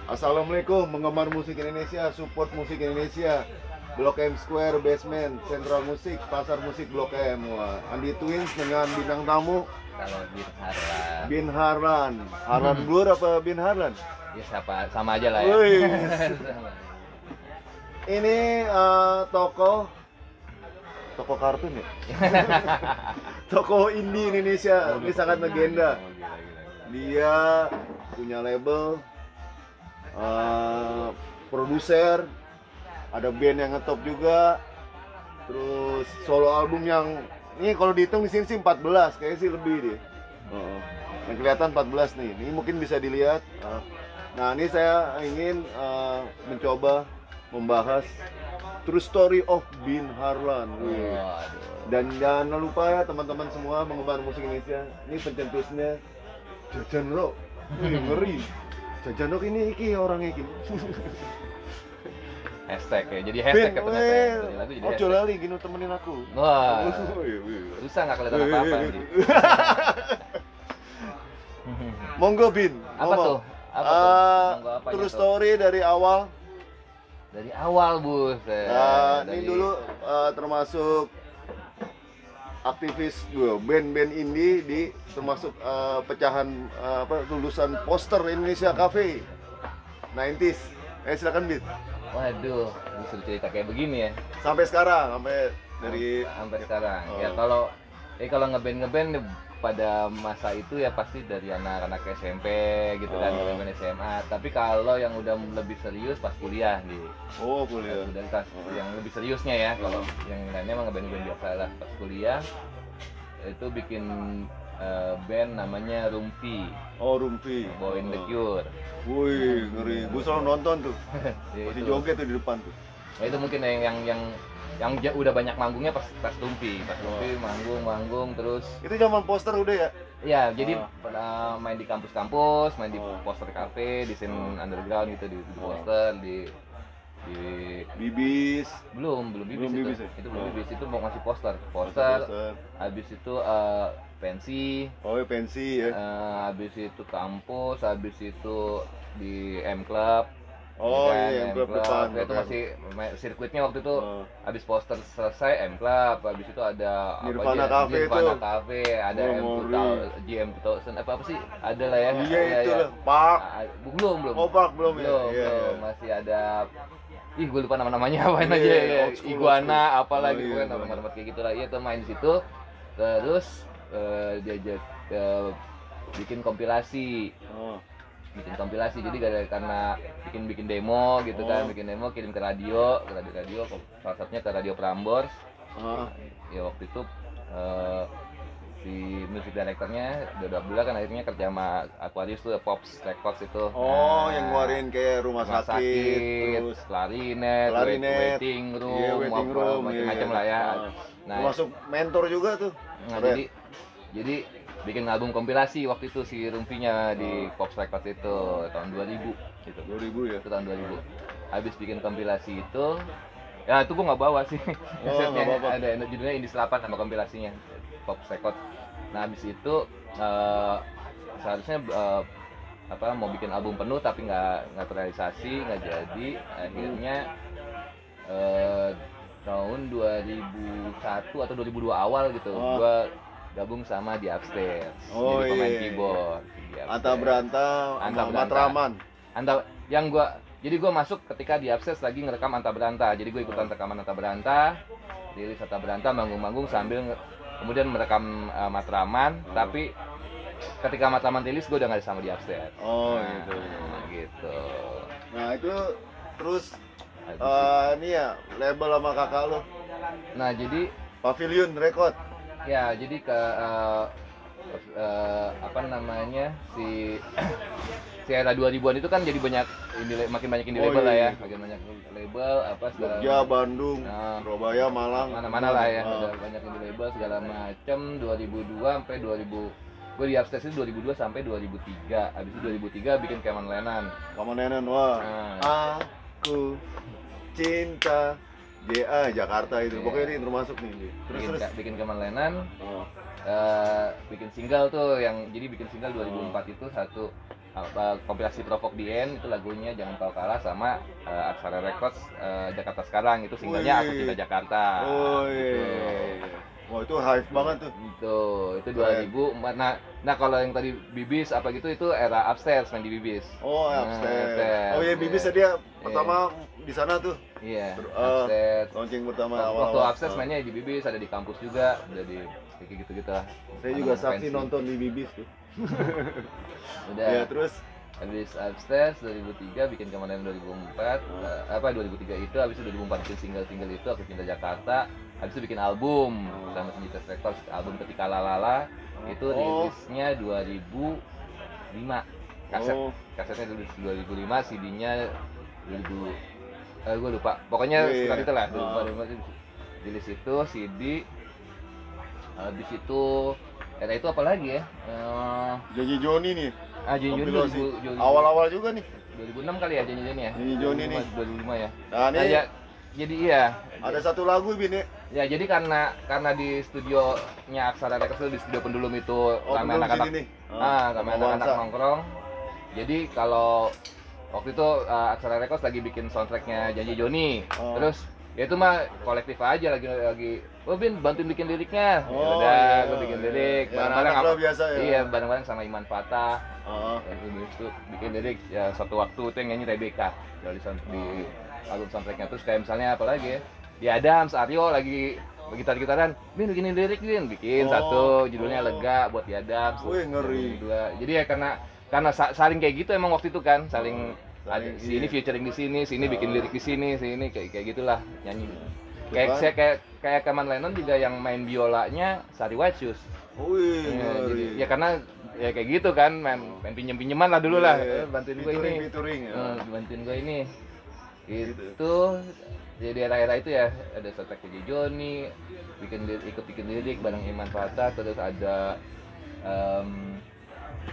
Assalamualaikum penggemar musik Indonesia, support musik Indonesia. Blok M Square Basement, Sentral Musik, Pasar Musik Blok M. Wah, Andi Twins dengan bintang tamu Kalau Bin Harlan. Bin Harlan. Harlan Blur apa Bin Harlan? Ya siapa sama aja lah ya. Wih. Sama. Ini toko kartun ya? Toko indie Indonesia, ini sangat legenda. Dia punya label, produser, ada band yang ngetop juga, terus solo album yang ini kalau dihitung di sini sih 14, kayaknya sih lebih deh. Yang kelihatan 14 nih, ini mungkin bisa dilihat. Nah ini saya ingin mencoba membahas True Story of Bin Harlan. Dan jangan lupa ya teman-teman semua penggemar musik Indonesia, ini pencetusnya Jajan Rock. Ngeri. Jajan Rock ini iki orangnya iki. Hashtag ya, jadi hashtag ya ternyata ya. Dari lagu jadi Ojo hashtag. lali gini temenin aku. Wah, susah nggak kelihatan apa-apa nih. Monggo Bin. Apa ngomong. tuh? Apa tuh? Monggo apanya True tuh? story dari awal. Dari awal, Bu. Ini dulu termasuk aktivis band-band indie di termasuk pecahan lulusan poster Indonesia Cafe 90s. Silakan Bin. Waduh, disuruh cerita kayak begini ya. Sampai sekarang, sampai sekarang. Ya kalau ngeband pada masa itu ya pasti dari anak-anak SMP gitu kan, ngeband SMA. Tapi kalau yang udah lebih serius pas kuliah nih. Oh, kuliah. Udah kelas yang lebih seriusnya ya. Kalau yang lainnya emang ngeband biasa lah. Pas kuliah itu bikin band namanya Rumpi. Oh, Rumpi. Bawain The Cure. Wih, ngeri. Gue selalu nonton tuh. Ya, Masih itu. joget tuh di depan tuh. Nah, itu mungkin yang udah banyak manggungnya pas Rumpi. Pas Rumpi manggung terus. Itu zaman poster udah ya? Ya, jadi main di kampus-kampus, main di poster cafe, di scene underground gitu, di poster, di Bibis. belum Belum bibis Bibis ya? itu belum bibis, itu mau ngasih poster, Poster. habis itu pensi, Oh, ya pensi ya. habis itu kampus, habis itu di M Club. Oh ya kan, iya, M klub depan. itu masih sirkuitnya waktu itu. Habis poster selesai M Club, habis itu ada Nirvana apa aja, Cafe Nirvana tuh. Cafe, ada GM 2000 apa sih, ada lah ya. Iya itu lah, Park. Belum Oh, Park belum ya? belum, Iya, belum. iya. Masih ada, gue lupa nama-namanya apain Iya, aja ya. old school, Iguana apalagi, iya, pokoknya Iguana. nama-nama kayak gitulah. Iya tuh main di situ, terus diajak bikin kompilasi. Jadi karena bikin demo gitu kan, bikin demo, kirim ke radio, salah satunya ke Radio Prambors. Ya waktu itu si music directornya Dodo Abdullah kan akhirnya kerja sama Aquarius tuh, Pops Records itu. Oh, yang ngeluarin kayak rumah sakit, terus klarinet, waiting room, iya, waiting room, macam-macam iya. lah ya. Nah, termasuk mentor juga tuh. Nah, jadi bikin album kompilasi waktu itu si Rumpinya di Pops Records itu tahun 2000 gitu. 2000 ya? Itu tahun 2000. Habis bikin kompilasi itu, ya itu gua nggak bawa sih. Kasetnya ada judulnya Indie Selapan sama kompilasinya Pops Records. Nah, habis itu seharusnya mau bikin album penuh tapi nggak terrealisasi, nggak jadi. Akhirnya tahun 2001 atau 2002 awal gitu, gua gabung sama di Upstairs, jadi pemain keyboard. Anta Beranta, Matraman. Jadi gua masuk ketika di Upstairs lagi ngerekam Anta Beranta. Jadi gue ikutan rekaman Anta Beranta, rilis Anta Beranta, manggung-manggung sambil kemudian merekam Matraman. Tapi ketika Matraman rilis, gue udah nggak sama di Upstairs. Oh, gitu. Nah itu terus ini ya label sama kakak lo. Nah jadi Pavilion Record. Ya, jadi si era 2000-an itu kan jadi makin banyak indie label lah ya, makin banyak label segala Jogja, Bandung, Surabaya, Malang, mana-mana lah ya, ada banyak indie label segala macam. 2002 sampai 2000, gue di Upstairs itu 2002 sampai 2003. Habis itu 2003 bikin Common Lennon. Wah. Aku cinta JA Jakarta itu. Iya. Pokoknya ini termasuk nih. Terus bikin Kemenlenan, Oh. bikin single tuh yang jadi bikin single 2004 itu satu kompilasi Provok the End itu lagunya Jangan Kau Kalah sama Aksara Records Jakarta Sekarang itu singlenya Aku Cinta Jakarta. Oh gitu. iya. Wah itu hype banget tuh. Itu 2004. Nah kalau yang tadi Bibis apa gitu itu era Upstairs main di Bibis. Oh Nah, upstairs. Upstairs, Oh iya Bibis dia pertama di sana tuh. Iya, Upstairs. Upstairs. Launching pertama Waktu awal-awal. Upstairs mainnya di Bibis, ada di kampus juga, udah di kayak gitu-gitu lah. Saya juga Anak-anak saksi pensi. nonton di Bibis tuh. Udah. Ya terus Habis Upstairs 2003 bikin Kemenangan 2004, 2003 itu habis itu 2004 bikin single itu Aku Cinta Jakarta, habis itu bikin album sama Sinjitas Records, album Ketika Lalala itu rilisnya 2005. Kasetnya dulu 2005, CD-nya 2000 gue lupa. Pokoknya sekitar itu lah, 2005 itu rilis itu CD. Habis itu era itu apa lagi ya? Janji Joni nih. Joni Kompilasi. 2005. Awal-awal juga nih. 2006 kali ya Janji ya. Janji Joni nih. 2005 ya. Nah, ini ya, jadi iya. ada satu lagu Bin ya. Ya jadi karena di studionya Aksara Records itu, di studio Pendulum itu ramai Pendulum anak-anak. sini nih. Ramai anak-anak nongkrong. Jadi kalau waktu itu Aksara Records lagi bikin soundtracknya Janji Joni. Terus ya itu mah kolektif aja lagi oh Bin bantuin bikin liriknya. Ya udah gue bikin lirik bareng-bareng anak biasa ya. Iya, bareng-bareng sama Iman Fatah. Heeh. Itu bikin lirik ya satu waktu itu yang nyanyi Rebecca di album soundtracknya. Terus kayak misalnya apa lagi ya, di Adams Aryo lagi gitar-gitaran, Bin bikin lirik Bin, bikin satu judulnya Lega buat di Adams. Wih, ngeri. Jadi ya karena saling kayak gitu emang waktu itu kan, saling sini featuring di sini bikin lirik di sini kayak gitulah nyanyi. Kayak Kaman Lennon juga yang main biolanya Sari White Shoes. Wih, Jadi ya karena ya kayak gitu kan, main pinjeman lah dulu lah, bantuin gue ini. Bantuin gue ini. Itu jadi era-era itu ya, ada soundtrack Janji Joni, ikut bikin lirik bareng Iman Fatah, terus ada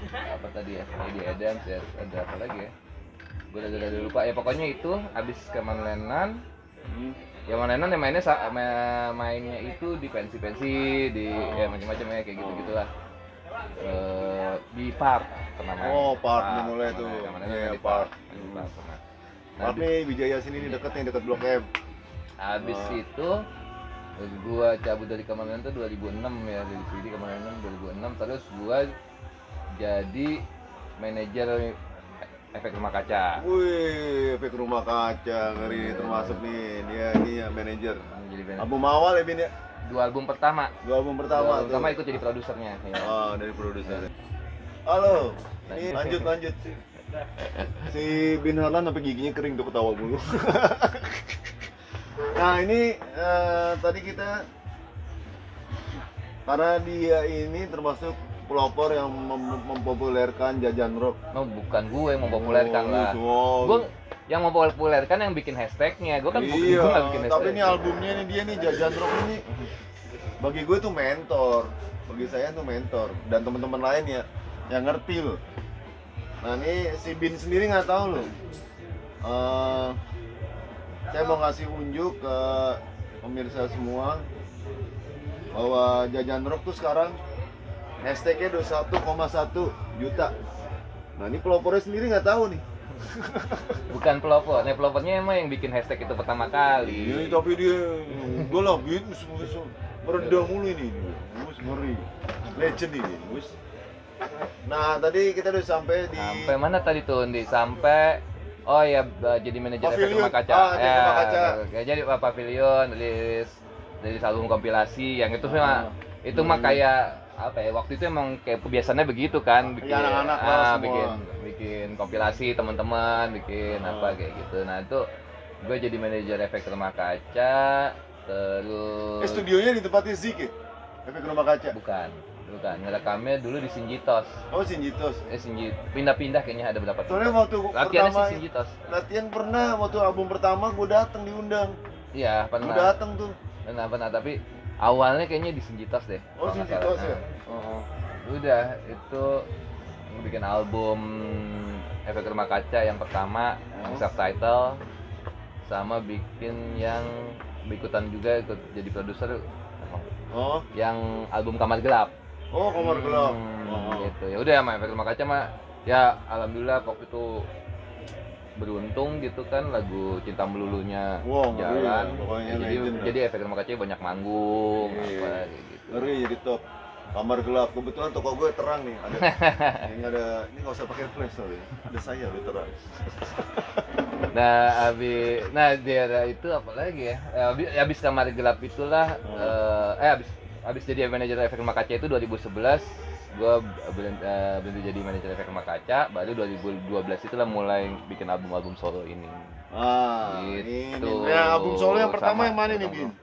apa tadi ya, Eddie Adams ya, ada apa lagi ya, gue udah lupa ya. Pokoknya itu abis Keman Lennon, ya Keman Lennon yang mainnya itu di pensi di ya macam-macam ya kayak gitu gitulah. Di Park pernah main. Park dimulai tuh. Iya, Di Park. Nah, nih Wijaya sini nih deket Blok M. Habis itu gua cabut dari Keman Lennon tuh 2006 ya, dari sini Keman Lennon 2006, terus gua jadi manajer Efek Rumah Kaca. Wih, Efek Rumah Kaca ngeri termasuk nih dia ini ya manajer. Jadi manajer. Album awal ya Bin ya? Dua album pertama ikut jadi produsernya ya. Dari produser. Halo. Ini lanjut. Si Bin Harlan sampai giginya kering tuh ketawa mulu. Nah, ini tadi kita karena dia ini termasuk pelopor yang mempopulerkan jajan rock. No, bukan gue yang mempopulerkan lah. Gue yang mempopulerkan yang bikin hashtagnya. Gue kan iya, gue nggak bikin hashtag. tapi ini albumnya nih dia nih jajan rock ini bagi gue tuh mentor. Bagi saya tuh mentor dan teman-teman lain ya yang ngerti loh. Nah ini si Bin sendiri nggak tahu loh. Saya mau ngasih unjuk ke pemirsa semua bahwa jajan rock tuh sekarang hashtagnya 21,1 juta. Nah ini pelopornya sendiri nggak tahu nih. Bukan pelopor, pelopornya emang yang bikin hashtag itu pertama kali. Iya, tapi dia udah lah, merendah mulu ini. Ngeri. Legend ini, Nah, tadi kita udah sampai di mana tadi tuh, Ndi? Sampai oh ya jadi manajer Efek Rumah Kaca. Rumah Kaca. Jadi Pavilion dari album kompilasi yang itu mah mah kayak apa ya, waktu itu emang kayak kebiasaannya begitu kan, bikin anak-anak semua. bikin kompilasi teman-teman, bikin apa kayak gitu. Nah, itu gue jadi manajer Efek Rumah Kaca. Terus studionya di tempatnya Zik ya? Efek Rumah Kaca? Bukan, ngerekamnya dulu di Sinjitos. Oh, Sinjitos. Pindah-pindah kayaknya ada berapa. Soalnya waktu latihannya pertama sih Sinjitos. latihan pernah, waktu album pertama gue datang diundang. Iya, pernah. Gue datang tuh. Pernah, tapi awalnya kayaknya di Sinjitos deh. Oh, Sinjitos ya? Udah, itu bikin album Efek Rumah Kaca yang pertama, yang subtitle, sama bikin yang ikutan juga ikut jadi produser Oh, yang album Kamar Gelap. oh Kamar Gelap. Gitu. Ya udah sama Efek Rumah Kaca mah ya alhamdulillah waktu itu beruntung gitu kan, lagu Cinta Melulunya Wow, jalan. iya, pokoknya Ya, legend jadi Efek Rumah Kaca banyak manggung Iya. apa kayak gitu. Ngeri jadi top. Kamar Gelap, kebetulan toko gue terang nih. Ini nggak usah pakai flash soalnya. Ada saya udah terang. Nah di era itu apa lagi ya? Habis Kamar Gelap itulah habis jadi manajer Efek Rumah Kaca itu 2011 gue berhenti jadi manajer Efek Rumah Kaca, baru 2012 itulah mulai bikin album-album solo ini. Ah, Gitu. ini. Nah, album solo yang pertama Sama, yang mana nih, pertama. Bin?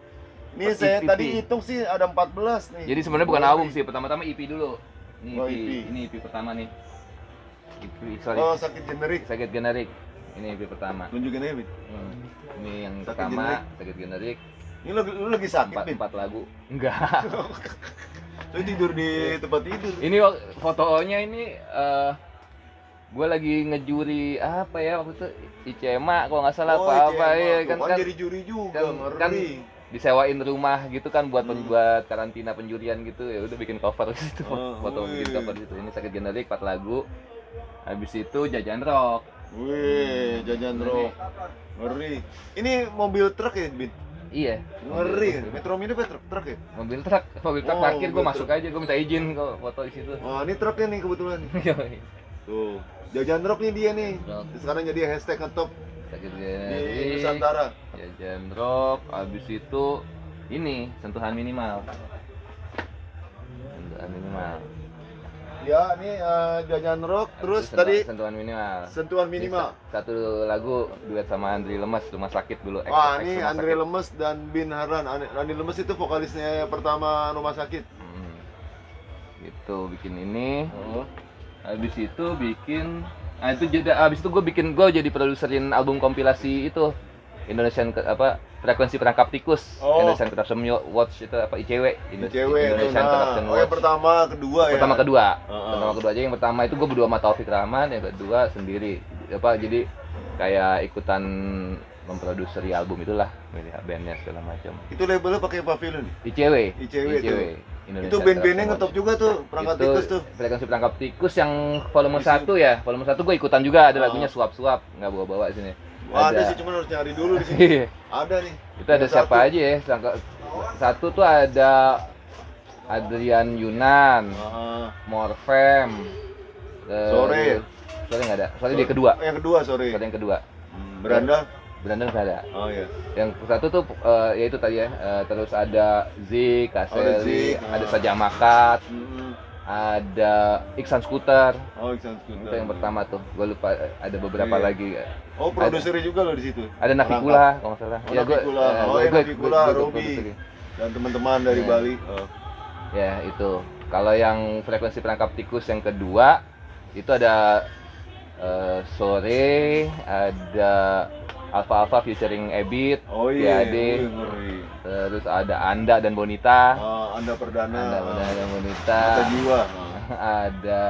Ini saya EP. tadi hitung sih ada 14 nih. Jadi sebenarnya bukan album sih, pertama-tama EP dulu. Ini Oh, EP. EP. Ini EP pertama nih. EP, sorry. Oh, sakit generik. Sakit generik. Ini EP pertama. Tunjukin aja, Bin. Ini yang Sakit pertama, generik. sakit generik. Ini lu lagi sakit, Bin. 4 lagu. Enggak. Lu tidur di tempat tidur. Ini fotonya ini gue lagi ngejuri apa ya waktu itu ICMA kalau nggak salah apa ya kan jadi juri juga, kan ngeri. disewain rumah gitu kan buat buat karantina penjurian gitu, ya udah bikin cover gitu, foto bikin cover gitu. Ini sakit generik 4 lagu. Habis itu Jajan Rock. Wih, Jajan Rock. Ngeri. Ini mobil truk ya, Bin? Iya. Ngeri. Metro Mini apa truk ya? Mobil truk Oh, parkir, gue mobil masuk aja, gue minta izin kok foto di situ. Oh, ini truknya nih kebetulan. Yoi. Tuh, Jajan Rock nih dia nih. Rock. Sekarang jadi hashtag ngetop Sakit di generik. Nusantara. Jajan Rock. Habis itu ini sentuhan minimal. Sentuhan minimal. Ya, ini Jajan Rock. Terus Sentuhan- tadi sentuhan minimal. sentuhan minimal. Ini satu lagu duet sama Andri Lemes, Rumah Sakit dulu. Wah, Ex ini Rumah Andre Sakit. Lemes dan Bin Haran. Andri Lemes itu vokalisnya pertama Rumah Sakit. Gitu bikin ini. Oh. Habis itu bikin habis itu gue jadi produserin album kompilasi itu Indonesian frekuensi perangkap tikus. Oh. Indonesian Corruption Watch itu apa ICW, Cewek itu. Indonesian Corruption Oh, yang Watch. pertama, kedua ya. Pertama kedua Heeh. aja. Yang pertama itu gue berdua sama Taufik Rahman, yang kedua sendiri jadi kayak ikutan memproduseri album itulah, milih bandnya segala macam. Itu labelnya pakai pavilion. ICW tuh. Indonesia Itu band-bandnya Corruption ngetop Watch. juga tuh, perangkat Itu tikus tuh. frekuensi perangkap tikus yang volume Isi. 1 ya. Volume 1 gue ikutan juga, ada Oh. lagunya suap-suap, nggak bawa-bawa sini. Wah, ada sih, cuma harus nyari dulu di sini. Iya. Ada nih. Itu ada Yang siapa satu. aja ya? Satu tuh ada Adrian Yunan, Heeh. Morfem. Sore. Sore nggak ada. Sore dia kedua. Yang kedua, sorry. Sore yang kedua. Beranda. Beranda nggak ada. Oh iya. Yang satu tuh ya itu tadi ya. Terus ada Zik, Kaseli, Zik, ada Saja Makat, Mm-mm. ada Iksan Scooter. Oh, Iksan Itu Scooter. yang pertama tuh. Gue lupa ada beberapa Iya. lagi. Oh, produsernya juga lo di situ. Ada Navikula kalau nggak salah. Oh, Navikula. Oh, iya, Navikula, Robi. produserin. Dan teman-teman dari Iya. Bali. Oh. Ya itu. Kalau yang frekuensi perangkap tikus yang kedua itu ada Sore, ada Alpha Alpha featuring Ebit, Oh iya. Ade, Ngeri. terus ada Anda dan Bonita, Anda Perdana. Anda dan Bonita, Mata Jiwa. ada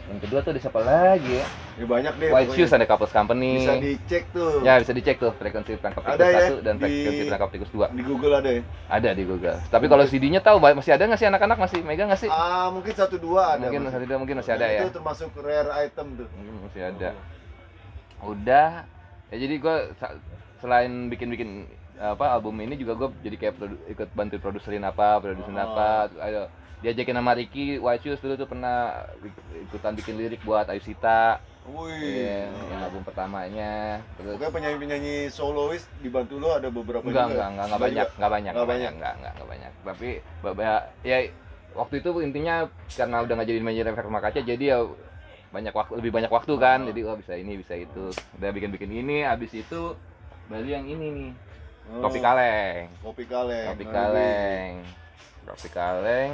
yang kedua tuh ada siapa lagi ya? Ya banyak deh. White pokoknya. Shoes ada Couples Company. Bisa dicek tuh. Ya bisa dicek tuh frekuensi perangkap tikus Ada ya, 1 dan di- frekuensi perangkap tikus 2. Di Google ada ya. Ada di Google. Tapi kalau CD-nya tahu masih ada nggak sih anak-anak, masih megang nggak sih? Mungkin 1-2 ada. Mungkin masih. mungkin masih ada ya. Itu termasuk rare item tuh. Mungkin masih ada. Udah. Ya jadi gue selain bikin album ini juga gue jadi kayak ikut bantu produserin produserin apa. Ayo diajakin sama Ricky White Shoes dulu tuh pernah ikutan bikin lirik buat Ayu Sita. Wih. Iya, yang album pertamanya. Terus Pokoknya penyanyi-penyanyi solois dibantu lo ada beberapa enggak juga. banyak. Nggak banyak. Enggak banyak. Tapi ya waktu itu intinya karena udah nggak jadi manajer Efek Rumah Kaca, jadi ya lebih banyak waktu kan. Jadi bisa ini, bisa itu. Udah bikin ini, habis itu baru yang ini nih. Kopi Kaleng. Kopi Kaleng. Kopi Kaleng.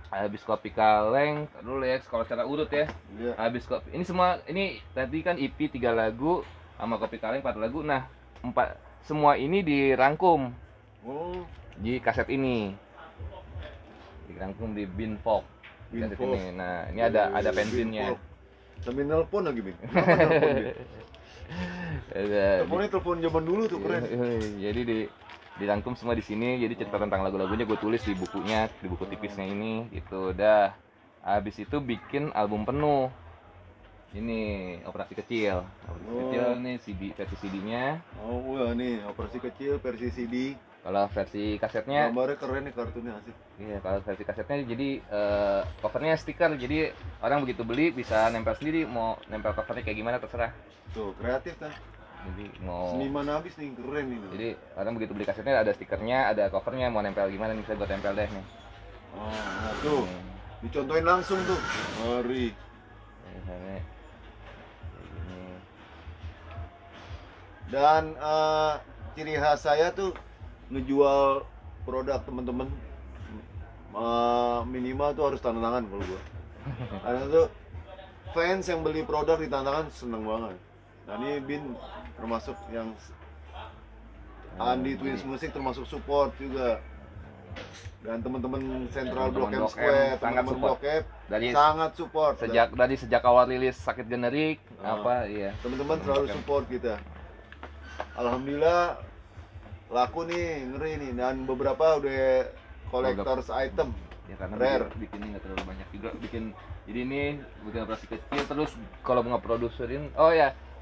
Habis Kopi Kaleng, dulu ya kalau secara urut ya. Iya. Habis kopi. Ini tadi kan EP 3 lagu sama Kopi Kaleng 4 lagu. Nah, semua ini dirangkum Oh, di kaset ini. Dirangkum di Bin Folk. Bin Kaset Folk. ini. Nah, ini ada Bin pensilnya. Folk. Sambil nelpon lagi, Bin. Kenapa nelpon, Bin? Teleponnya telepon zaman dulu tuh keren. Jadi dirangkum semua di sini. Jadi cerita tentang lagu-lagunya gue tulis di bukunya, di buku tipisnya ini gitu. Udah. Habis itu bikin album penuh. Ini operasi kecil. Operasi kecil nih versi CD-nya. Oh, wah nih operasi kecil versi CD. Kalau versi kasetnya gambarnya keren nih, kartunnya asik. Iya, kalau versi kasetnya jadi covernya stiker. Jadi orang begitu beli bisa nempel sendiri, mau nempel covernya kayak gimana terserah. Tuh, kreatif kan. Jadi mau seniman habis nih, keren ini. Jadi orang begitu beli kasetnya ada stikernya, ada covernya, mau nempel gimana nih, bisa buat tempel deh nih. Oh, nah tuh. Dicontohin langsung tuh. Mari. Misalnya ini. Dan ciri khas saya tuh ngejual produk temen-temen, minimal tuh harus tanda tangan kalau gua. Karena tuh fans yang beli produk di tanda tangan seneng banget. Nah ini Bin termasuk yang Andi Twins Music termasuk support juga. Dan teman-teman Central Block M Square, teman-teman Block M sangat support. Sejak awal rilis Sakit Generik, iya. Teman-teman selalu support kita. Alhamdulillah laku nih, ngeri nih, dan beberapa udah collectors item. Ya karena rare. bikinnya nggak terlalu banyak juga, jadi ini bikin operasi kecil. Terus kalau mau ngeproduserin,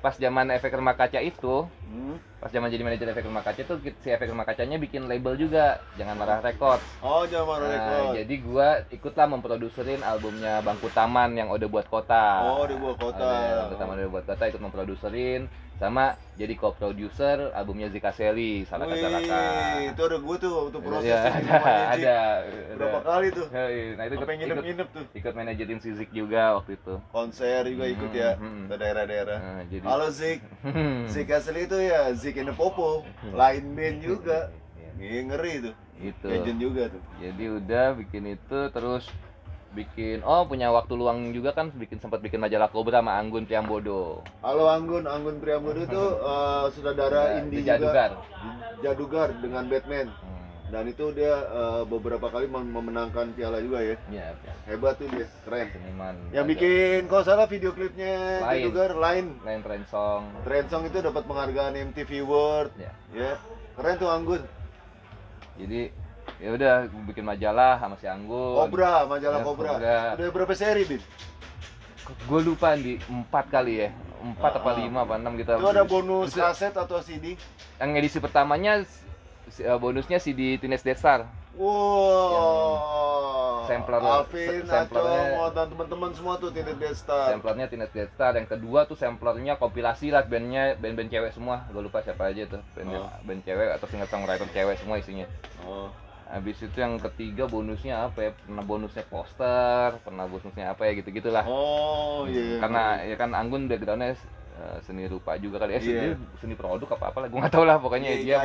pas zaman Efek Rumah Kaca itu, pas zaman jadi manajer Efek Rumah Kaca tuh, si Efek Rumah Kacanya bikin label juga, Jangan Marah Records. Oh, Jangan Marah Records. Jadi gua ikutlah memproduserin albumnya Bangku Taman yang udah buat kota. Oh, udah buat kota. Bangku Taman udah buat kota, ikut memproduserin, sama jadi co-producer albumnya Zika Sally, Salah Kata Raka. Itu ada gua tuh waktu proses ada berapa kali tuh. Nah itu nginep tuh. Ikut manajerin si Zik juga waktu itu. Konser juga ikut ya ke daerah-daerah. Halo Zik. Zik asli itu ya Zik in the Popo, lain band juga. Ngeri tuh. Itu. Legend juga tuh. Jadi udah bikin itu, terus punya waktu luang juga kan, sempat bikin majalah Cobra sama Anggun Priambodo. Halo Anggun Priambodo tuh saudara indie juga. Jadugar dengan Batman. Dan itu dia beberapa kali memenangkan piala juga ya. Iya. Hebat tuh dia, keren. Seniman. Yang bikin kalau salah video klipnya Jadugar lain Trend Song itu dapat penghargaan MTV World. Ya. Keren tuh Anggun. Jadi ya udah bikin majalah sama si Anggun. Majalah Cobra. Udah berapa seri, Bin? Gue lupa, di 4 kali ya. 4 apa 5 apa 6 gitu. Itu ada bonus kaset atau CD? Yang edisi pertamanya bonusnya CD Teenage Death. Wow. Samplernya dan teman-teman semua tuh Teenage Death. Samplernya Teenage Death. Yang kedua tuh samplernya kompilasi lah, band-band cewek semua. Gue lupa siapa aja tuh. Band cewek atau singer-songwriter cewek semua isinya. Habis itu yang ketiga bonusnya apa ya? Pernah bonusnya poster, pernah bonusnya apa ya, gitu-gitulah. Karena ya kan Anggun backgroundnya seni rupa juga kali ya, seni produk apa lah, gue nggak tahu lah, pokoknya dia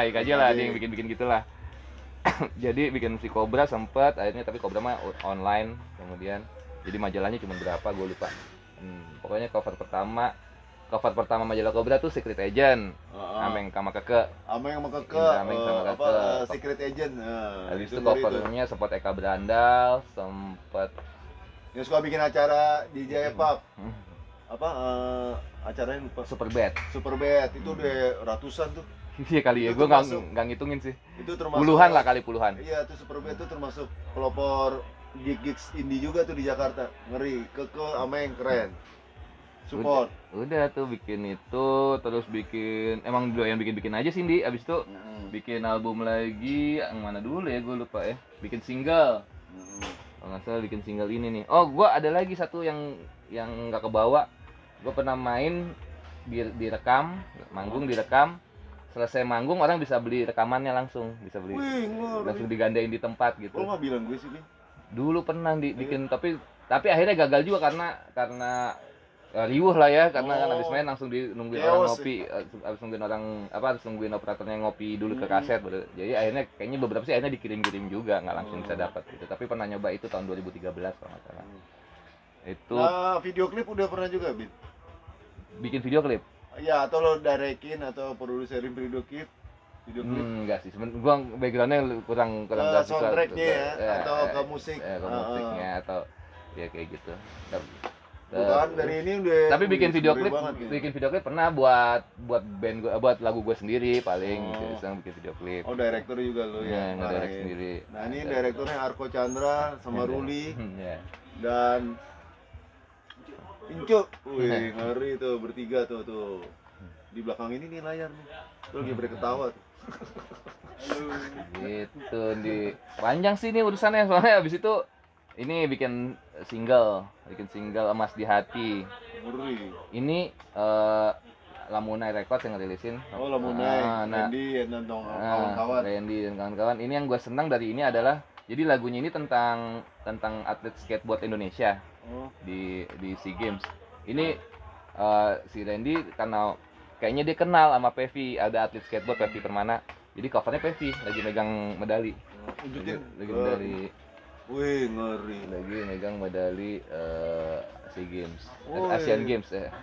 IKJ lah, dia yang bikin gitulah. Jadi bikin si Cobra sempet, akhirnya tapi Cobra mah online kemudian, jadi majalahnya cuma berapa gue lupa. Pokoknya cover pertama majalah Cobra tuh Secret Agent, Ameng sama Keke. Secret Agent. Habis itu covernya sempat Eka Berandal, sempat yang suka bikin acara di Jaya Pub. Acaranya lupa. Superbad itu udah ratusan tuh. Iya kali ya, gue nggak ngitungin sih. Itu termasuk puluhan. Iya, itu Superbad itu termasuk pelopor gigs indie juga tuh di Jakarta. Ngeri, Keke Ameng keren. Support. Udah tuh bikin itu, terus emang yang bikin aja sih, Di. Abis itu bikin album lagi, yang mana dulu ya, gue lupa ya. Bikin single. Kalau nggak salah bikin single ini nih. Oh, gue ada lagi satu yang nggak kebawa. Gue pernah main direkam, manggung direkam. Selesai manggung orang bisa beli rekamannya langsung, langsung digandain di tempat gitu. Lo nggak bilang gue sih, Bin? Dulu pernah bikin, tapi akhirnya gagal juga karena riuh lah ya, karena kan habis main langsung nungguin orang ngopi, habis nungguin operatornya ngopi dulu ke kaset. Jadi akhirnya kayaknya beberapa sih akhirnya dikirim juga, nggak langsung bisa dapat gitu. Tapi pernah nyoba itu tahun 2013 kalau nggak salah. Itu video klip udah pernah juga, Bin? Bikin video klip? Ya, atau lo directin atau produserin video klip? Enggak sih, gua backgroundnya kurang soundtracknya ya, atau ke musik. Ke musiknya atau ya kayak gitu. Bukan dari ini udah. Tapi bikin video klip, banget, ya. bikin video klip pernah buat band gua, buat lagu gue sendiri paling. Oh. Iseng bikin video klip. Oh, director juga lo ya. Ngedirect ngarahin. sendiri. Nah, ini direkturnya Arko Chandra sama Ruli Ya. dan Incu. Wih, ngeri tuh bertiga tuh. Di belakang ini nih layar nih. Tuh lagi berketawa tuh. Gitu di panjang sih ini urusannya, soalnya abis itu ini bikin single Emas di Hati. Ngeri. Ini Lamunai Records yang ngerilisin. Oh, Lamunai, Nah, Randy dan kawan-kawan. Randy dan kawan-kawan. Ini yang gue senang dari ini adalah jadi lagunya ini tentang atlet skateboard Indonesia Oh, di SEA Games. Ini si Randy karena kayaknya dia kenal sama Pevi, ada atlet skateboard Pevi Permana. Jadi covernya Pevi lagi megang medali. unjukin. Lagi medali. Wih, ngeri. Lagi megang medali SEA Games. Oh, Asian iya. Games ya.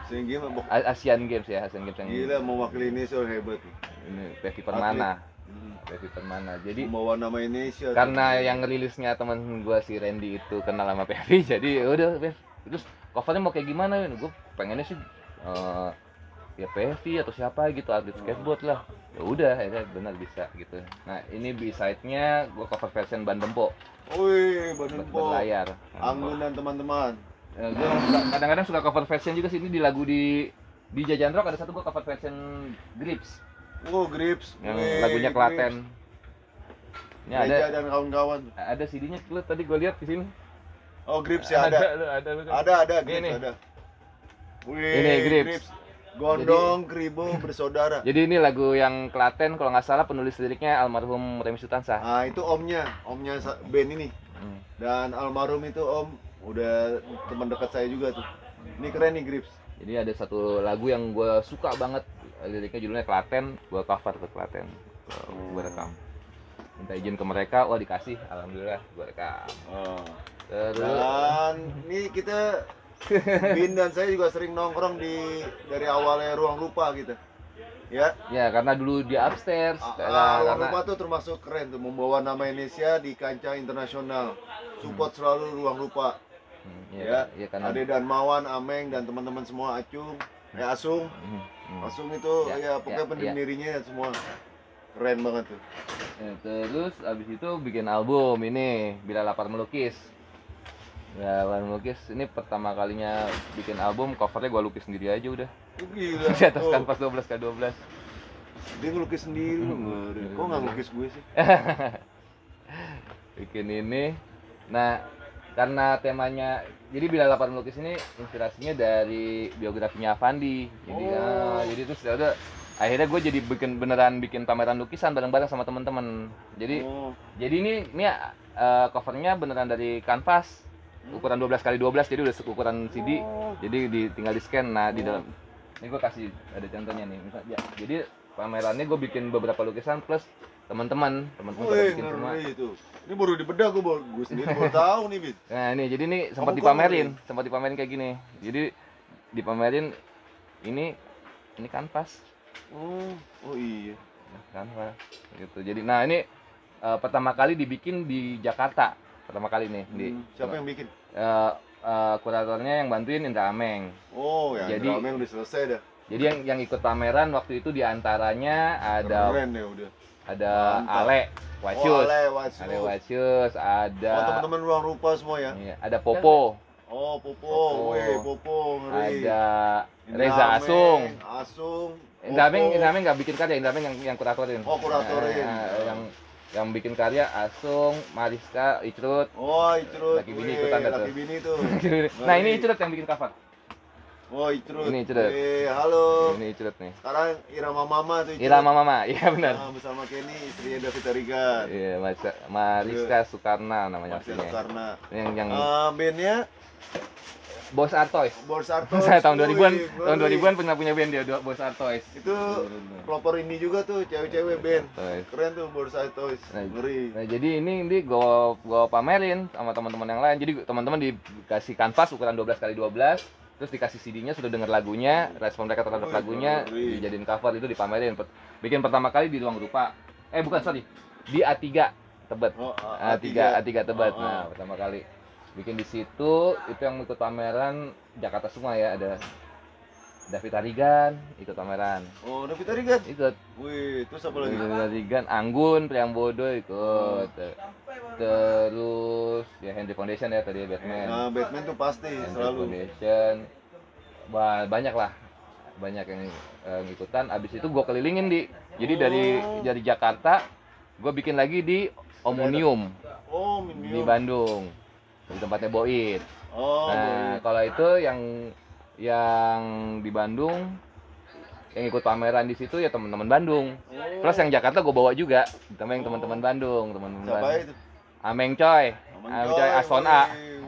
Sehingga Asian Games ya, Asian Games yang gila mewakili Indonesia hebat. ini Pevi Permana. Hmm. Pevi Permana. Jadi Membawa nama Indonesia. karena yang rilisnya teman gua si Randy itu kenal sama Pevi, jadi udah Pev. Terus covernya mau kayak gimana? Gue pengennya sih ya Pevi atau siapa gitu atlet skateboard lah. Ya udah, akhirnya benar bisa gitu. Nah ini B-side-nya gua cover version Ban Dempo Wih, Bandempo. berlayar. Anggun dan teman-teman. Gue kadang-kadang suka cover version juga sih, ini di lagu di Jajan Rock ada satu gua cover version Grips Oh, Grips. yang Wih, lagunya Klaten. Ini Reja ada dan kawan-kawan. CD-nya lu tadi gua lihat di sini. Oh, Grips ya ada. Ada. Ada, Grips Ini. ada. Wih, Ini Grips. Gondong, Kribo, bersaudara. Jadi ini lagu yang Klaten, kalau nggak salah penulis liriknya almarhum Remi Sutansa. Nah, itu omnya band ini. Hmm. Dan almarhum itu om udah teman dekat saya juga tuh. Ini keren nih Grips. Jadi ada satu lagu yang gue suka banget, liriknya judulnya Klaten, gue cover ke Klaten, gue rekam. Minta izin ke mereka, wah dikasih, alhamdulillah gue rekam. Oh. Terus Dan ini kita Bin dan saya juga sering nongkrong dari awalnya Ruang Lupa gitu. Ya. ya karena dulu di upstairs, Ruang karena Lupa tuh termasuk keren tuh, membawa nama Indonesia di kancah internasional. Support selalu Ruang Lupa. Ya. karena Ade dan Mawan, Ameng dan teman-teman semua, Acung, Asung. Asung itu ya pokoknya pendirinya semua. Keren banget tuh. Ya, terus abis itu bikin album ini Bila Lapar Melukis. Ya, Lapar Melukis ini pertama kalinya bikin album, covernya gua lukis sendiri aja udah. Gila. Di atas kanvas 12x12. Dia ngelukis sendiri loh. Ngeri. Kok nggak ngelukis gue sih? Bikin ini. Nah, karena temanya jadi Bila Lapar Melukis ini inspirasinya dari biografinya Avandi. Jadi jadi terus ya udah akhirnya gue jadi beneran bikin pameran lukisan bareng-bareng sama teman-teman. Jadi ini covernya beneran dari kanvas ukuran 12x12, jadi udah ukuran CD. Jadi tinggal di scan. Nah, di dalam ini gue kasih ada contohnya nih. Misalnya, jadi pamerannya gue bikin beberapa lukisan plus teman-teman pada bikin semua. Itu. Ini baru dibedah gue sendiri baru tahu nih, Bit. Nah, ini jadi ini sempat dipamerin kayak gini. Jadi dipamerin ini kanvas. Oh iya. Kanvas gitu. Jadi nah ini pertama kali dibikin di Jakarta. Pertama kali nih siapa yang bikin? Kuratornya yang bantuin Indra Ameng. Oh, ya. Jadi Indra Ameng udah selesai dah. Jadi yang ikut pameran waktu itu diantaranya ada Keren deh udah. ada Mantap. Ale Wasius. Ale Wasius. Ada teman-teman Ruang Rupa semua ya. iya, ada Popo. Oh, Popo. Wih, Popo ngeri. Ada Indra Reza Ameng, Asung. Asung. Indra Popo. Ameng nggak bikin karya, Indra Ameng yang kuratorin. Oh, kuratorin. Yang bikin karya Asung, Mariska, Icrut. Oh, Icrut. Laki bini ikutan dah tuh. Laki bini tuh. Nah, ini Icrut yang bikin cover. Oh, Icrut. Ini Icrut. Halo. Ini Icrut nih. Sekarang Irama Mama tuh Icrut. Irama Mama, iya benar. Nah, bersama Kenny, istrinya David Tarigan. Iya, Mariska Sukarna namanya Masih aslinya. karena Yang bandnya Bos Artois. Bos Artois. Saya tahun 2000-an, Wih, tahun 2000-an punya band dia Bos Artois. Itu pelopor ini juga tuh, cewek-cewek band. Artois. Keren tuh Bos Artois. Ngeri. Nah, jadi ini gua pamerin sama teman-teman yang lain. Jadi teman-teman dikasih kanvas ukuran 12x12, terus dikasih CD-nya, sudah denger lagunya, respon mereka terhadap lagunya, dijadiin cover, itu dipamerin. Bikin pertama kali di Ruang Rupa. Di A3 Tebet. Oh, A3 Tebet. Nah, pertama kali Bikin di situ, itu yang ikut pameran Jakarta semua ya, ada David Harigan ikut pameran. Oh, David Harigan. Ikut. Wih, terus apa lagi? David Harigan, Anggun Priambodo ikut. Terus ya Henry Foundation ya tadi Batman. Nah, Batman tuh pasti Henry selalu. Foundation. Banyak lah. Banyak yang ngikutan. Abis itu gue kelilingin jadi dari Jakarta gue bikin lagi di Omnium Oh, di Minion. Bandung di tempatnya Boit. Oh, Nah, Boit. kalau itu yang di Bandung yang ikut pameran di situ ya teman-teman Bandung. Oh. Plus yang Jakarta gue bawa juga, yang teman-teman Bandung, teman-teman Siapa Bandung. itu? Ameng Coy, Ameng Coy, Aston A.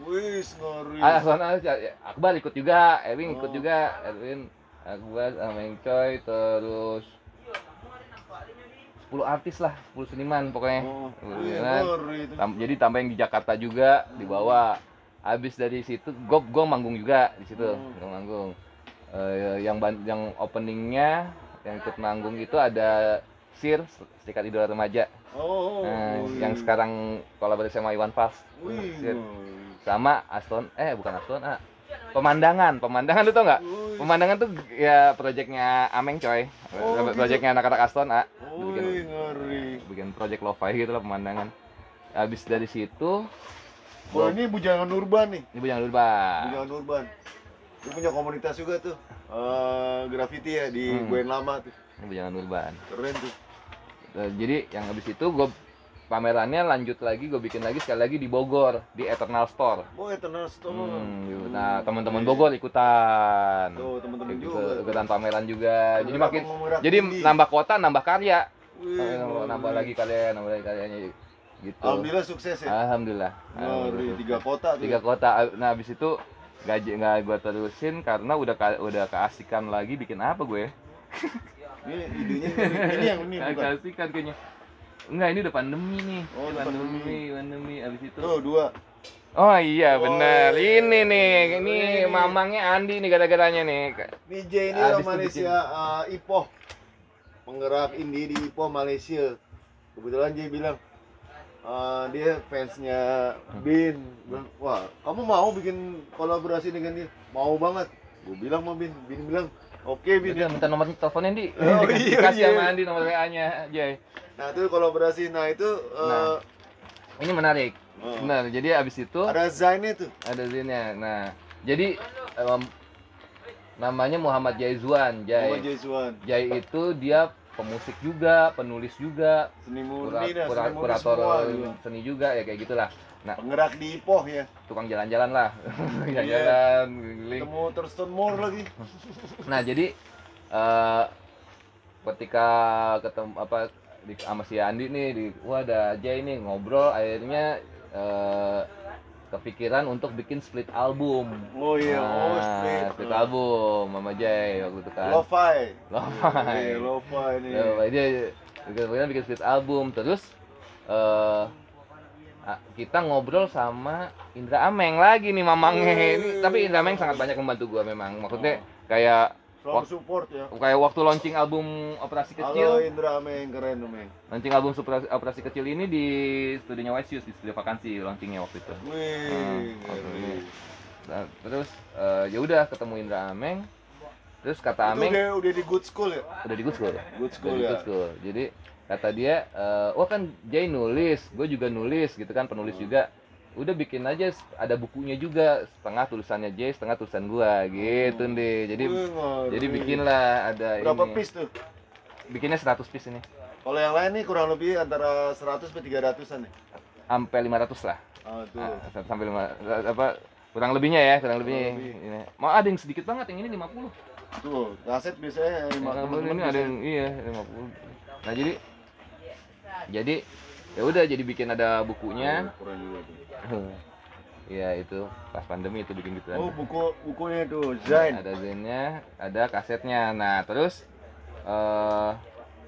Wih, ngeri. Aston A, Akbar ikut juga, Erwin ikut juga, Akbar, Ameng Coy, terus 10 artis lah, 10 seniman pokoknya. Oh, Ya wih, kan? ngeri itu. Jadi tambah yang di Jakarta juga dibawa. Habis dari situ, gue manggung juga di situ, gua manggung. Yang openingnya, yang ikut manggung itu ada Sir, Serikat Idola Remaja. Oh, Yang sekarang kolaborasi sama Iwan Fals. wih, Sir. Sama bukan Aston A. Pemandangan lu tau nggak? wih. Pemandangan tuh ya proyeknya Ameng Coy, Oh, gitu. proyeknya anak-anak Aston A. Wih, ngeri. Bikin project lo-fi gitu lah pemandangan. Habis dari situ, Oh, ini Bujangan Urban nih. ibu jangan lupa. Bujangan Urban. Dia punya komunitas juga tuh. Graffiti ya di Guen Lama tuh. Ibu jangan urban. Keren tuh. Jadi yang habis itu gue pamerannya lanjut lagi, gue bikin lagi sekali lagi di Bogor di Eternal Store. Oh, Eternal Store. Nah teman-teman Bogor ikutan. Tuh, teman-teman juga. Ikutan pameran juga. Jadi Beberapa makin pemerak jadi indie. nambah kota, nambah karya. Wih, Nambah lagi karyanya gitu. Alhamdulillah sukses ya. Alhamdulillah. Ngeri, 3 kota tuh. 3 kota. Nah habis itu gaji nggak gue terusin karena udah keasikan lagi bikin apa gue? Ini idenya ini yang ini bukan. Keasikan kayaknya. Enggak, ini udah pandemi nih. Oh, udah pandemi abis itu. Tuh, 2. Oh iya Oh, benar. Ini nih, ini ini. mamangnya Andi nih gara-garanya nih. Nih J ini Habis orang itu Malaysia, Ipoh. Penggerak indie di Ipoh, Malaysia. Kebetulan J bilang dia fansnya Bin. Bilang, wah, kamu mau bikin kolaborasi dengan dia? Mau banget. Gue bilang sama Bin. Bin bilang, oke Bin. Dia minta nomor teleponnya di. Oh, iya, Dikasih iya. sama Andi nomor WA-nya, Jay. Nah, itu kolaborasi. Nah, itu Ini menarik. Oh. Benar. Jadi abis itu ada Zainnya tuh. ada zinnya. Nah, jadi namanya Muhammad Jaizuan. Sama Jaisuan. Jai itu dia pemusik juga, penulis juga, Seni murni dah, seni murni kurator semua gitu. seni juga ya kayak gitulah. Nah, Penggerak di Ipoh ya. tukang jalan-jalan lah. Jalan-jalan, keliling. Ketemu Thurston Moore lagi. Nah, jadi ketika ketemu sama si Andi nih wah ada Jay nih ngobrol akhirnya kepikiran untuk bikin split album. Oh iya, split album sama Jay waktu itu kan. Lo-fi. Lo-fi. Iya, lo-fi nih. Dia bikin split album terus kita ngobrol sama Indra Ameng lagi nih mamangnya ini, tapi Indra Ameng sangat banyak membantu gua memang. Maksudnya kayak Selalu support ya. waktu launching album Operasi Halo Kecil. Indra Ameng, keren Ameng. Launching album Operasi Kecil ini di studionya White Shoes, di studio vakansi launchingnya waktu itu. Wih, waktu ngeri. ini. Nah, terus ya udah ketemu Indra Ameng. Terus kata Itu Ameng udah di Good School ya? udah di Good School. Good School Udah di ya. Good School. Jadi kata dia, wah kan Jay nulis, gue juga nulis gitu kan, penulis juga. Udah bikin aja ada bukunya juga, setengah tulisannya Jay, setengah tulisan gua gitu deh. Jadi Wih, ngeri. jadi bikinlah ada Berapa ini. piece tuh? Bikinnya 100 piece ini. Kalau yang lain nih kurang lebih antara 100 sampai 300-an nih. Sampai 500 lah. Tuh. Sampai 5 kurang lebihnya ya, kurang lebihnya. lebih. Ini. Mau ada yang sedikit banget, yang ini 50. Tuh, kaset biasanya Ini ada yang iya 50. Nah, jadi ya udah jadi bikin ada bukunya. Kurang juga tuh. Iya itu pas pandemi itu bikin gitu. Oh, bukunya tuh Zain. Ada zinnya, ada kasetnya. Nah terus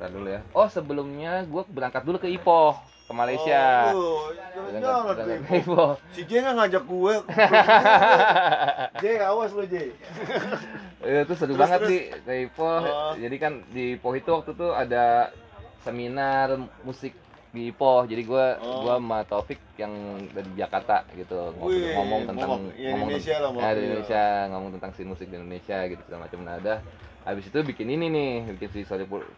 ntar dulu ya. Oh sebelumnya gue berangkat dulu ke Ipoh ke Malaysia. Oh, jangan Berangkat ke ke Ipoh. Si J nggak ngajak gue. J, awas lo J. Itu seru Terus, banget terus. sih ke Ipoh. Jadi kan di Ipoh itu waktu itu ada seminar musik di Ipoh. Jadi gua Oh. sama Taufik yang dari Jakarta gitu Wih, ngomong tentang ya, Indonesia lah, ya, di iya. Indonesia, ngomong tentang scene musik di Indonesia gitu segala macam. Nah, ada habis itu bikin ini nih, bikin si Sorry Poor,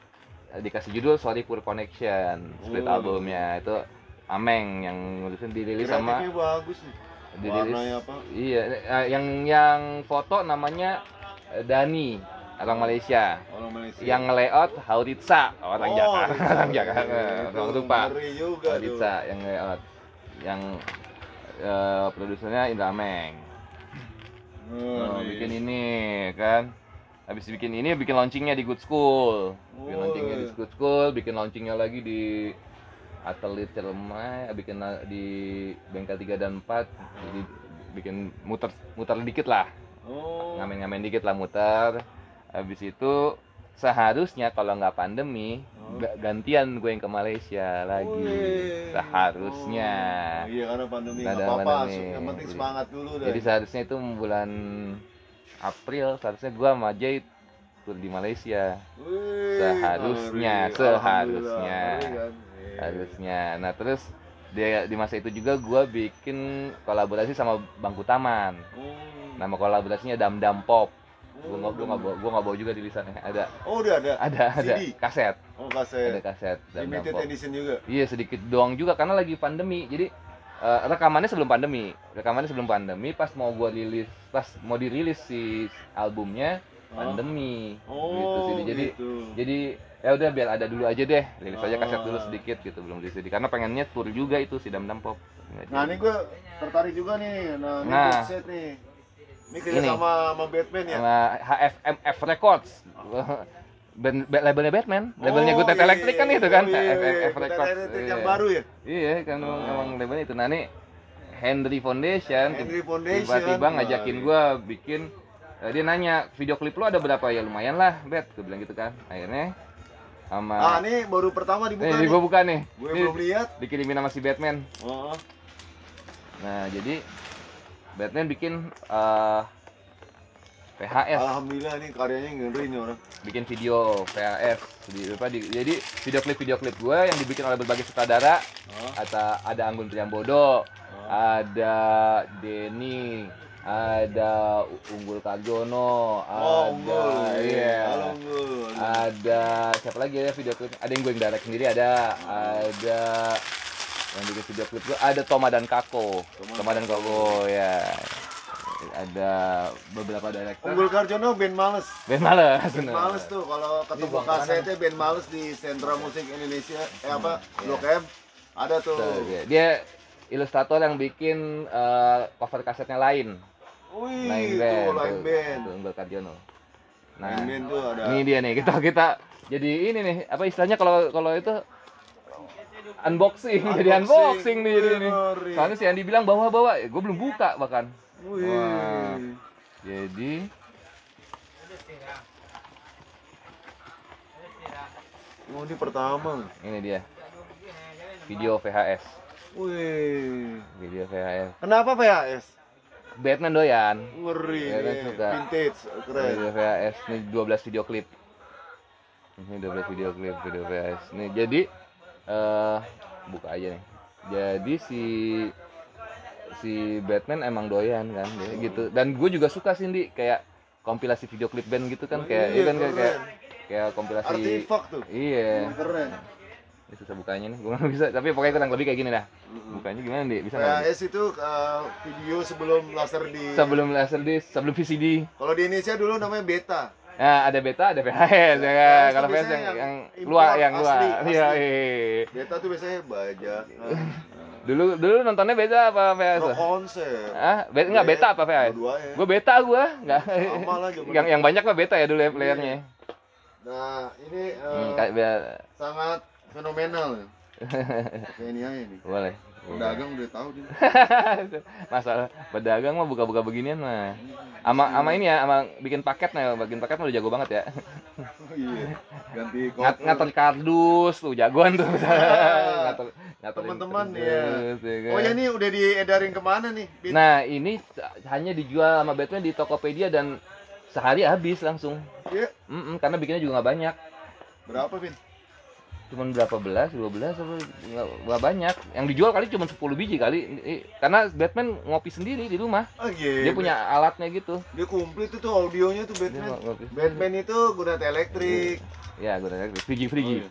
dikasih judul Sorry Poor Connection, split albumnya itu Ameng yang nulisin, dirilis sama Kreatifnya bagus nih. dirilis. Warnanya apa? Iya, yang foto namanya Dani, orang Malaysia. Orang Malaysia. Yang layout Hauritsa, orang Jakarta. Ritsa. Orang Jakarta. Itu Orang lupa. ngeri juga Hauritsa yang layout. Yang produsernya Indra Meng. Bikin ini kan. Habis bikin ini, bikin launchingnya di Good School. Bikin launchingnya di Good School, bikin launchingnya lagi di Atelier Ciremai, bikin di Bengkel 3 dan 4. Jadi bikin muter dikit lah. Ngamen-ngamen dikit lah, muter. Habis itu seharusnya kalau nggak pandemi, gantian gue yang ke Malaysia lagi. Seharusnya. Iya, karena pandemi Nggak nggak ada apa-apa, pandemi. yang penting semangat dulu deh. Jadi seharusnya itu bulan April, seharusnya gue sama Jay tur di Malaysia. Wih, Seharusnya, ngeri. seharusnya. Alhamdulillah, ngeri kan? Iya. Harusnya. Nah, terus di masa itu juga gue bikin kolaborasi sama Bangku Taman. Nama kolaborasinya Dam Dam Pop. Gue nggak bawa juga di lisannya. Ada. Oh, udah ada. Ada CD? kaset. Oh, Ada kaset. kaset Dam Dam Limited Pop. edition juga. Iya, sedikit doang juga karena lagi pandemi. Jadi rekamannya sebelum pandemi. Pas mau dirilis si albumnya pandemi. Gitu sih. Jadi ya udah biar ada dulu aja deh, rilis aja kaset dulu sedikit gitu, belum rilis sedikit karena pengennya tour juga itu si Dam Dam Pop. Nah, ini gue tertarik juga nih. Nah, ini Nah. box set nih. Ini kerja sama Batman ya? Sama HFMF Records. Labelnya Batman, labelnya Good Tet Electric kan itu kan, HFMF Records. Yang baru ya? Iya kan, emang labelnya itu. Nah, ini Henry Foundation tiba-tiba ngajakin gua bikin, dia nanya, video klip lu ada berapa? Ya lumayan lah, Bet, gue bilang gitu kan. Akhirnya sama ini baru pertama dibuka nih, nih. gua buka nih. Gue Ini belum lihat. dikirimin sama si Batman. Oh. Nah, jadi Batman bikin VHS, Alhamdulillah nih karyanya ngeri nih orang. bikin video VHS. Jadi video klip gue yang dibikin oleh berbagai sutradara. Ada Anggun Priambodo, ada Denny, ada Unggul Karjono, Halo, Unggul. ada siapa lagi ya video klip? Ada yang gue yang direct sendiri, ada yang bikin video klip gue, ada Toma dan Kako ya. Ada beberapa director. Unggul Karjono band males. Ben Males. Band males tuh kalau ketemu Bang, kasetnya band males di Sentra Musik Indonesia. Blok M. Ada tuh. Dia ilustrator yang bikin cover kasetnya Lain. Wih, Lain itu Band. Lain Band. Unggul Karjono. Nah, Lain Band tuh ada. ini dia nih, kita jadi ini nih, apa istilahnya kalau itu unboxing, jadi unboxing nih jadi ini. Soalnya si Andi bilang bawa, gue belum buka bahkan. Wih. Wah. Jadi Ini pertama. ini dia video VHS. Wih. Video VHS. Kenapa VHS? Batman doyan. Ngeri. Ya, kan, nih. suka. Vintage, keren. Video VHS ini 12 video klip. Ini 12 video klip video VHS. Nih jadi buka aja nih. Jadi si Batman emang doyan kan dia gitu. Dan gue juga suka sih Ndi, kayak kompilasi video klip band gitu kan, kayak Iya, kan kayak kompilasi Artifak tuh. Iya. Keren. Ini susah bukanya nih, gue nggak bisa. Tapi pokoknya kurang lebih kayak gini dah. Bukanya gimana Ndi? Bisa nggak? VHS itu video sebelum Laserdisc. Sebelum Laserdisc, sebelum VCD. Kalau di Indonesia dulu namanya Beta. Nah, ada beta, ada VHS ya kan. Kalau VHS biasanya yang impor, yang luar. asli. Iya. Beta tuh biasanya baja. Dulu nontonnya beta apa VHS? Rock konser. Enggak beta apa VHS? Dua-duanya. Gue beta enggak. Sama lah zaman yang banyak mah beta ya dulu ya playernya. Nah, ini Kayak biar sangat fenomenal. Kayak ini aja nih. boleh. Pedagang udah tahu dia. Masalah pedagang mah buka-buka beginian mah. Ama ini ya, ama bikin paket mah udah jago banget ya. Iya. Ganti kode. Ngatur kardus tuh jagoan tuh. Ngatur Teman-teman kardus, ya. kan. Oh ya, ini udah diedarin kemana nih? Nah, ini hanya dijual sama Batman di Tokopedia dan sehari habis langsung. Iya. Karena bikinnya juga nggak banyak. Berapa, Vin? cuman berapa belas, 12 apa nggak banyak. Yang dijual kali cuma 10 biji kali. Karena Batman ngopi sendiri di rumah. Oh iya. Dia punya alatnya gitu. Dia komplit itu audionya tuh Dia Batman. ngopi. Batman itu guna elektrik. Ya, gue udah frigi. Frigi.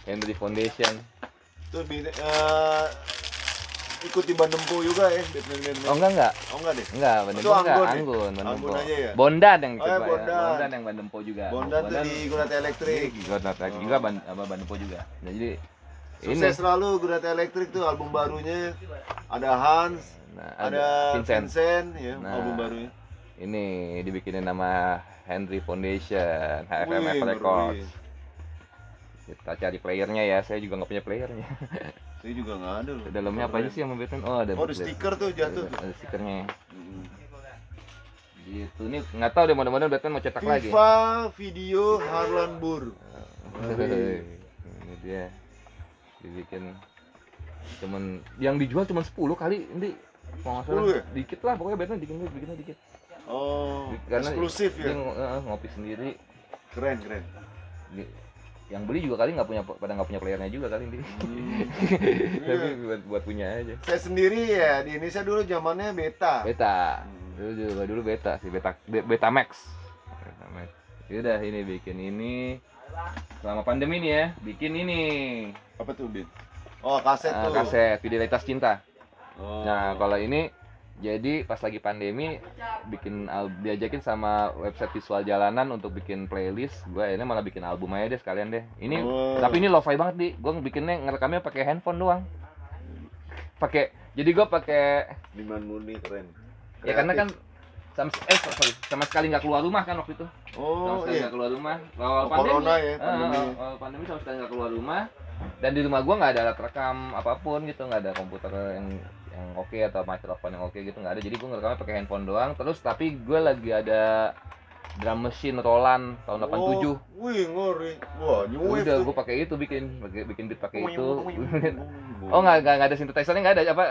Henry Foundation. Tuh ikut di Bandempo juga ya Batman. Oh enggak. Oh enggak deh. Enggak, Itu Bandempo enggak, Anggun ya? Anggun, Bandempo. Anggun aja ya? Bondan yang Oh, ya, coba Bondan. ya. Bondan yang Bandempo juga. Bondan tuh di Gunata Elektrik. Gunata Elektrik juga Bandempo juga. Nah, jadi Sukses selalu Gunata Elektrik tuh album barunya. Ada Hans, nah, ada Vincent ya, Nah, album barunya. ini dibikinin nama Henry Foundation, HFMF Wih, Records. ngeri. Kita cari playernya ya, saya juga nggak punya playernya. Saya juga nggak ada loh. Dalamnya apa aja sih yang Batman? Oh ada. Oh, ada stiker tuh jatuh. Ada stikernya. Hmm. Gitu, ini nggak tahu deh mudah-mudahan Batman mau cetak lagi. FIFA Video Harlan Bur. Ini dia dibikin cuman yang dijual cuma 10 kali ini kalau nggak salah 10 ya? dikit lah pokoknya Batman bikinnya dikit. Oh, Karena eksklusif dia ya. ngopi sendiri. Keren. Yang beli juga kali pada nggak punya playernya juga kali ini. Tapi buat punya aja. Saya sendiri ya di Indonesia dulu zamannya beta. Beta. Dulu beta sih, beta Max. Yaudah ini bikin ini selama pandemi nih ya, bikin ini. Apa tuh, Bin? Oh, kaset tuh. Kaset Fidelitas Cinta. Oh. Nah, kalau ini jadi pas lagi pandemi diajakin sama website visual jalanan untuk bikin playlist. Gue ini malah bikin album aja deh sekalian deh. Ini tapi ini lo-fi banget di. Gue bikinnya ngerekamnya pakai handphone doang. Jadi gue pakai Liman Murni keren. ya karena kan sama sekali nggak keluar rumah kan waktu itu. Oh, Sama sekali iya. nggak keluar rumah. Awal Corona ya, pandemi. Awal pandemi sama sekali nggak keluar rumah. Dan di rumah gua nggak ada alat rekam apapun gitu, nggak ada komputer yang oke atau microphone yang oke gitu nggak ada. Jadi gua ngerekamnya pakai handphone doang. Terus tapi gua lagi ada drum machine Roland tahun 87. Oh, wih, ngeri. Wah, new wave Udah tuh. gua pakai itu bikin beat pakai itu. Oh nggak ada synthesizer-nya, nggak ada apa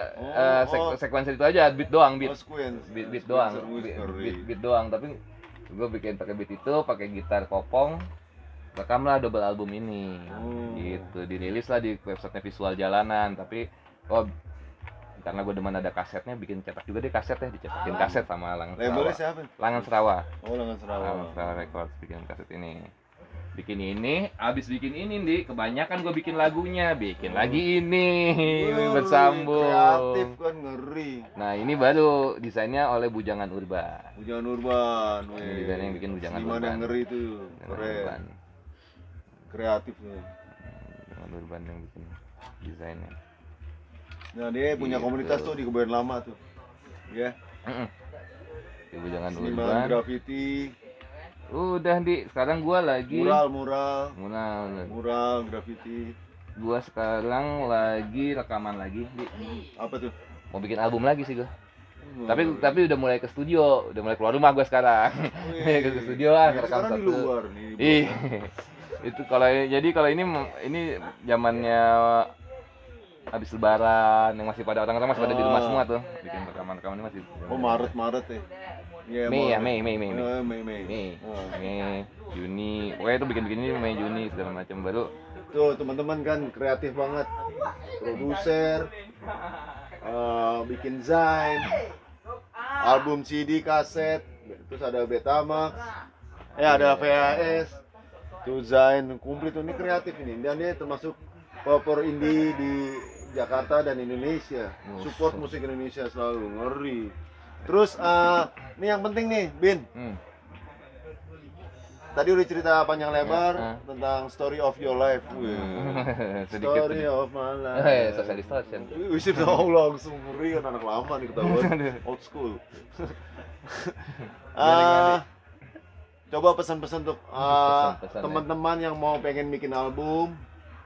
sekuensi itu aja beat doang beat doang beat doang. Tapi gue bikin pakai beat itu, pakai gitar kopong, rekamlah double album ini. Gitu dirilis lah di websitenya Visual Jalanan. Tapi karena gue demen ada kasetnya, bikin cetak juga deh kaset ya, dicetakin kaset sama Langan Serawa. Labelnya siapa? Langan Serawa. Oh, Langan Serawa. Langan Serawa Records bikin kaset ini. Bikin ini, abis bikin ini di kebanyakan gue bikin lagunya, bikin lagi ini bersambung. Kreatif kan, ngeri. Nah ini baru desainnya oleh Bujangan Urban. Bujangan Urban. Ini desainnya yang bikin Bujangan Gimana Urban. yang ngeri tuh, keren. Kreatif ya. Bujangan Urban yang bikin desainnya. Nah dia punya Gitu. komunitas tuh di Kebayoran Lama tuh, ya. Di Bujangan Seniman Urban. graffiti, Udah sekarang gua lagi mural, graffiti. Gua sekarang lagi rekaman lagi Apa tuh? mau bikin album lagi sih gua. Tapi udah mulai ke studio, udah mulai keluar rumah gua sekarang. Ke studio lah, Ya, rekam sekarang satu. di luar nih. Ih. Itu kalau ini zamannya habis lebaran yang masih pada orang-orang masih pada di rumah semua tuh. Bikin rekaman-rekaman ini masih. Oh, Maret ya. Iya, Mei ya, Maret. Mei. Mei. Oh. Mei, Juni. Pokoknya itu bikin ini Mei, Juni segala macam baru. Tuh teman-teman kan kreatif banget, produser, bikin desain, album CD, kaset, terus ada Betamax, ada VHS, tuh desain komplit tuh, ini kreatif ini, dan dia termasuk pelopor indie di Jakarta dan Indonesia, support musik Indonesia selalu, ngeri. Terus ini yang penting nih, Bin. Tadi udah cerita panjang lebar tentang story of your life. Story of my life. Social distortion. Wih, tahu langsung ngeri kan, anak lama nih ketahuan. Old school. Coba pesan-pesan untuk teman-teman yang mau pengen bikin album,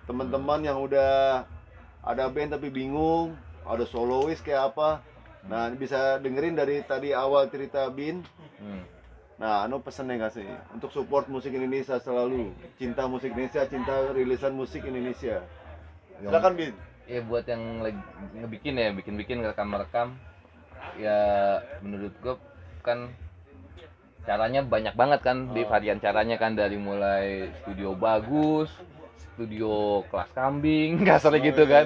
teman-teman yang udah ada band tapi bingung, ada solois kayak apa. Nah, bisa dengerin dari tadi awal cerita Bin. Nah, pesannya kasih untuk support musik Indonesia selalu, cinta musik Indonesia, cinta rilisan musik Indonesia. Silakan Bin. Ya buat yang lagi ngebikin ya, bikin-bikin rekam-rekam. Ya menurut gue kan caranya banyak banget kan, di varian caranya kan, dari mulai studio bagus, studio kelas kambing, kasarnya gitu kan,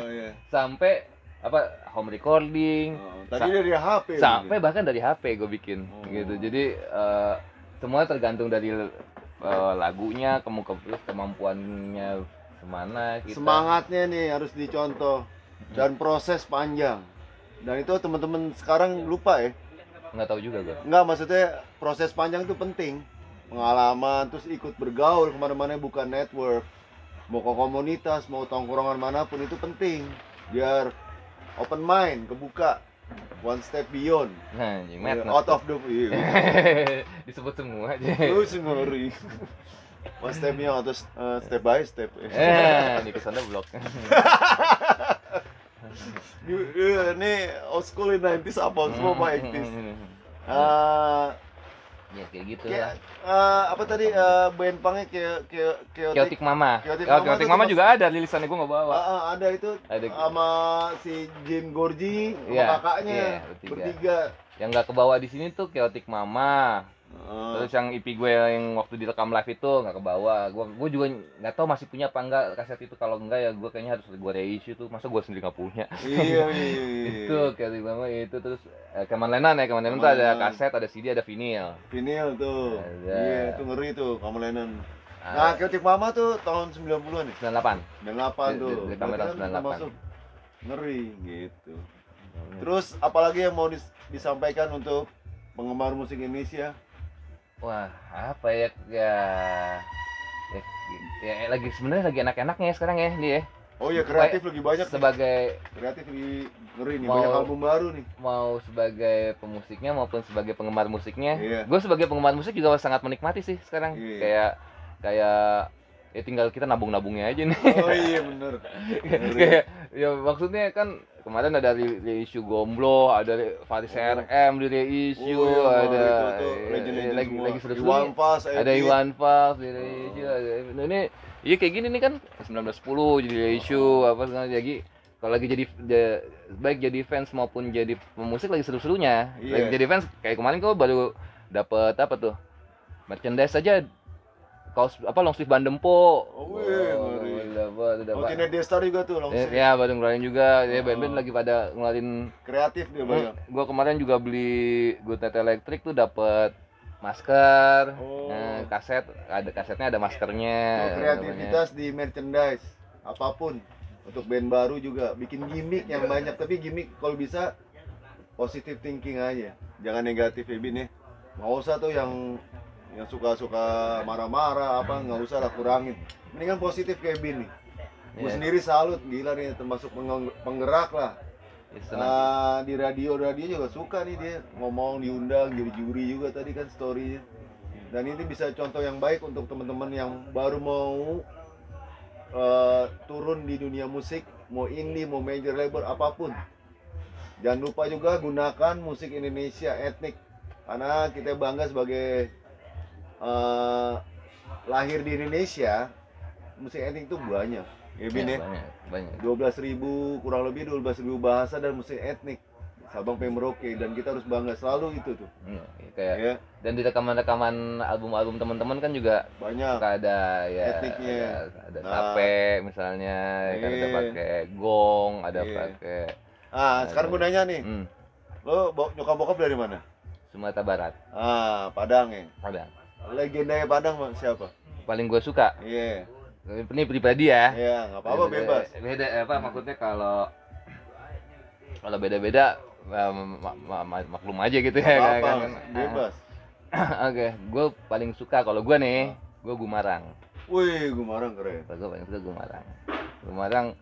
sampai apa home recording, tadi dari HP sampai bahkan dari HP gue bikin gitu. Jadi semua tergantung dari lagunya, kemampuannya semana kita. Semangatnya nih harus dicontoh dan proses panjang. Dan itu teman-teman sekarang lupa ya. Nggak tahu juga gue. Nggak, maksudnya proses panjang itu penting. Pengalaman, terus ikut bergaul kemana-mana, bukan network. Mau ke komunitas, mau tongkrongan manapun itu penting. Biar open mind, kebuka. One step beyond. Nah, Out of the disebut semua aja. Terus ngeri. One step beyond atau step by step. Ini kesana blok. Ini old school in 90s apa semua Pak 80s. Ya kayak gitu Kayak, lah. apa tadi band punknya Chaotic Mama. Chaotic Mama juga ada rilisannya, gue nggak bawa. ada itu Ada. sama si Jim Gorgi sama Iya, kakaknya iya, bertiga. Yang nggak kebawa di sini tuh Chaotic Mama. Terus yang EP gue yang waktu direkam live itu nggak kebawa. Gue juga nggak tahu masih punya apa enggak kaset itu. Kalau enggak ya gue kayaknya harus gue reissue tuh. Masa gue sendiri nggak punya. Iya. Itu Chaotic Mama itu. Terus Keman Lennon tuh ada kaset, ada CD, ada vinyl. Vinyl tuh. Ada. Iya, itu ngeri tuh kamu Lennon. Nah, Chaotic Mama tuh tahun 90-an nih. 98. 98 tuh. Di kamera Berarti kan 98. termasuk ngeri gitu. Terus apalagi yang mau disampaikan untuk penggemar musik Indonesia? Wah, apa ya, lagi sebenarnya lagi enak-enaknya sekarang ya nih ya. Oh ya, kreatif lagi banyak sebagai nih. Kreatif lagi ngeri nih, mau, banyak album baru nih. Mau sebagai pemusiknya maupun sebagai penggemar musiknya. Iya. Gue sebagai penggemar musik juga sangat menikmati sih sekarang. Iya. Kayak ya tinggal kita nabung-nabungnya aja nih. Oh iya bener. Kayak ya maksudnya kan kemarin ada reissue Gomblo, ada Faris RM di reissue, ada lagi seru-seru. Ada Iwan Fals di reissue. Ini iya kayak gini nih kan 1910 jadi reissue apa segala jadi. Kalau lagi baik jadi fans maupun jadi pemusik lagi seru-serunya. Lagi jadi fans kayak kemarin kau baru dapet apa tuh? Merchandise aja, kaos apa long sleeve Bandempo. Ngeri. Teenage Destar juga tuh long sleeve. Ya, baru ngeluarin juga. Ya band-band lagi pada ngeluarin kreatif dia banyak. Gua kemarin juga beli Good Night Electric tuh dapet masker. Nah, kasetnya ada maskernya. Kreativitas di merchandise apapun. Untuk band baru juga bikin gimmick yang banyak, tapi gimmick kalau bisa positive thinking aja. Jangan negatif ya Bin ya. Nggak usah tuh yang suka-suka marah-marah apa, nggak usah lah, kurangin. Mendingan positif kayak Bin nih. Gue sendiri salut, gila nih, termasuk penggerak lah. Di radio juga suka nih dia ngomong, diundang jadi juri juga tadi kan story-nya. Dan ini bisa contoh yang baik untuk teman-teman yang baru mau turun di dunia musik, mau indie, mau major label apapun. Jangan lupa juga gunakan musik Indonesia etnik, karena kita bangga sebagai lahir di Indonesia. Musik etnik itu banyak ya Bin ya, banyak. 12.000 kurang lebih 12.000 bahasa dan musik etnik Sabang sampai Merauke, dan kita harus bangga selalu itu tuh. Kayak dan di rekaman album teman-teman kan juga banyak ada ya etniknya, ada tape misalnya, kan ada pakai gong, ada pakai. Sekarang gue nanya nih, lo nyokap bokap dari mana? Sumatera Barat. Padang ya. Padang. Legendanya Padang siapa? Paling gue suka. Iya. Ini pribadi ya. Iya, nggak apa-apa, bebas. Beda apa maksudnya, kalau beda-beda maklum aja gitu ya kan. Bebas. Oke, gue paling suka kalau gue nih, gue Gumarang. Wih, Gumarang keren. Gue paling suka Gumarang. Gumarang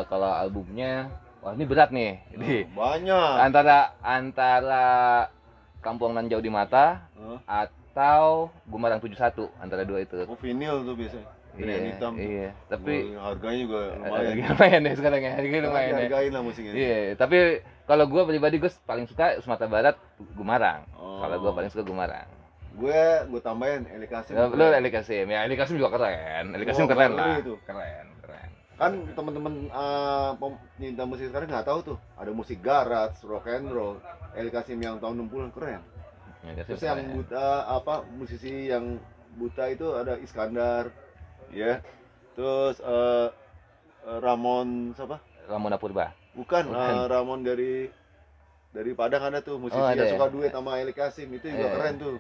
kalau albumnya, wah ini berat nih. Jadi banyak. Antara Kampung Nan Jauh di Mata atau Gumarang 71, antara dua itu. Vinyl tuh biasanya. Hitam. Iya, tapi harganya juga lumayan. Lumayan deh sekarang ya, harganya lumayan ya. Hargain lah musiknya. Iya, tapi kalau gue pribadi gue paling suka Sumatera Barat, Gumarang. Kalau gue paling suka Gumarang. Gue tambahin Eli Kasim. Lu Eli Kasim, ya Eli Kasim juga keren. Eli Kasim keren lah. Keren. Kan teman-teman penyinta musik sekarang nggak tahu tuh, ada musik garage, rock and roll. Eli Kasim yang tahun 60-an keren. Ya, Terus yang buta musisi yang buta itu ada Iskandar, ya. Terus Ramon siapa? Ramona Purba. Bukan, Bukan. Ramon dari Padang ada tuh musisi ada yang ya? suka duet sama Eli Kasim, itu juga keren tuh.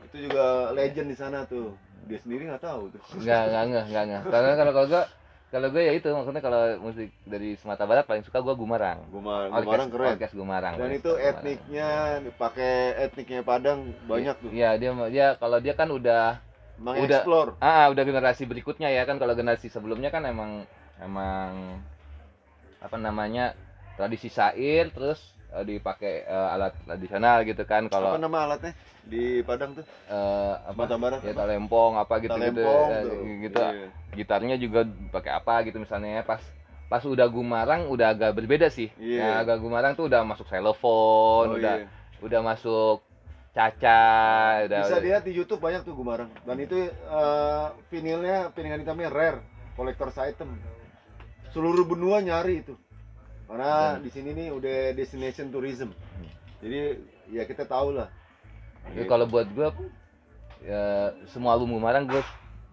Itu juga legend di sana tuh. Dia sendiri nggak tahu tuh. Enggak. Karena kalau gue ya itu maksudnya kalau musik dari Sumatera Barat paling suka gue Gumarang. Gumarang keren. Orkes Gumarang. Dan itu etniknya pakai etniknya Padang banyak tuh. Iya, dia kalau dia kan udah Mengeksplor. udah generasi berikutnya ya kan. Kalau generasi sebelumnya kan emang apa namanya, tradisi syair terus dipakai alat tradisional gitu kan. Kalau Apa nama alatnya di Padang tuh? Sumatera Barat ya apa? talempong apa gitu Talempong tuh. gitu. Iya. Gitarnya juga pakai apa gitu misalnya ya. Pas udah Gumarang udah agak berbeda sih. Iya. Nah, agak Gumarang tuh udah masuk xylophone, Iya. udah masuk caca, Bisa dilihat di YouTube banyak tuh Gumarang. Dan itu piringan hitamnya rare, collector's item. Seluruh benua nyari itu. Karena di sini nih udah destination tourism. Jadi ya kita tahu lah. Jadi kalau buat gue ya, semua album Gumarang gue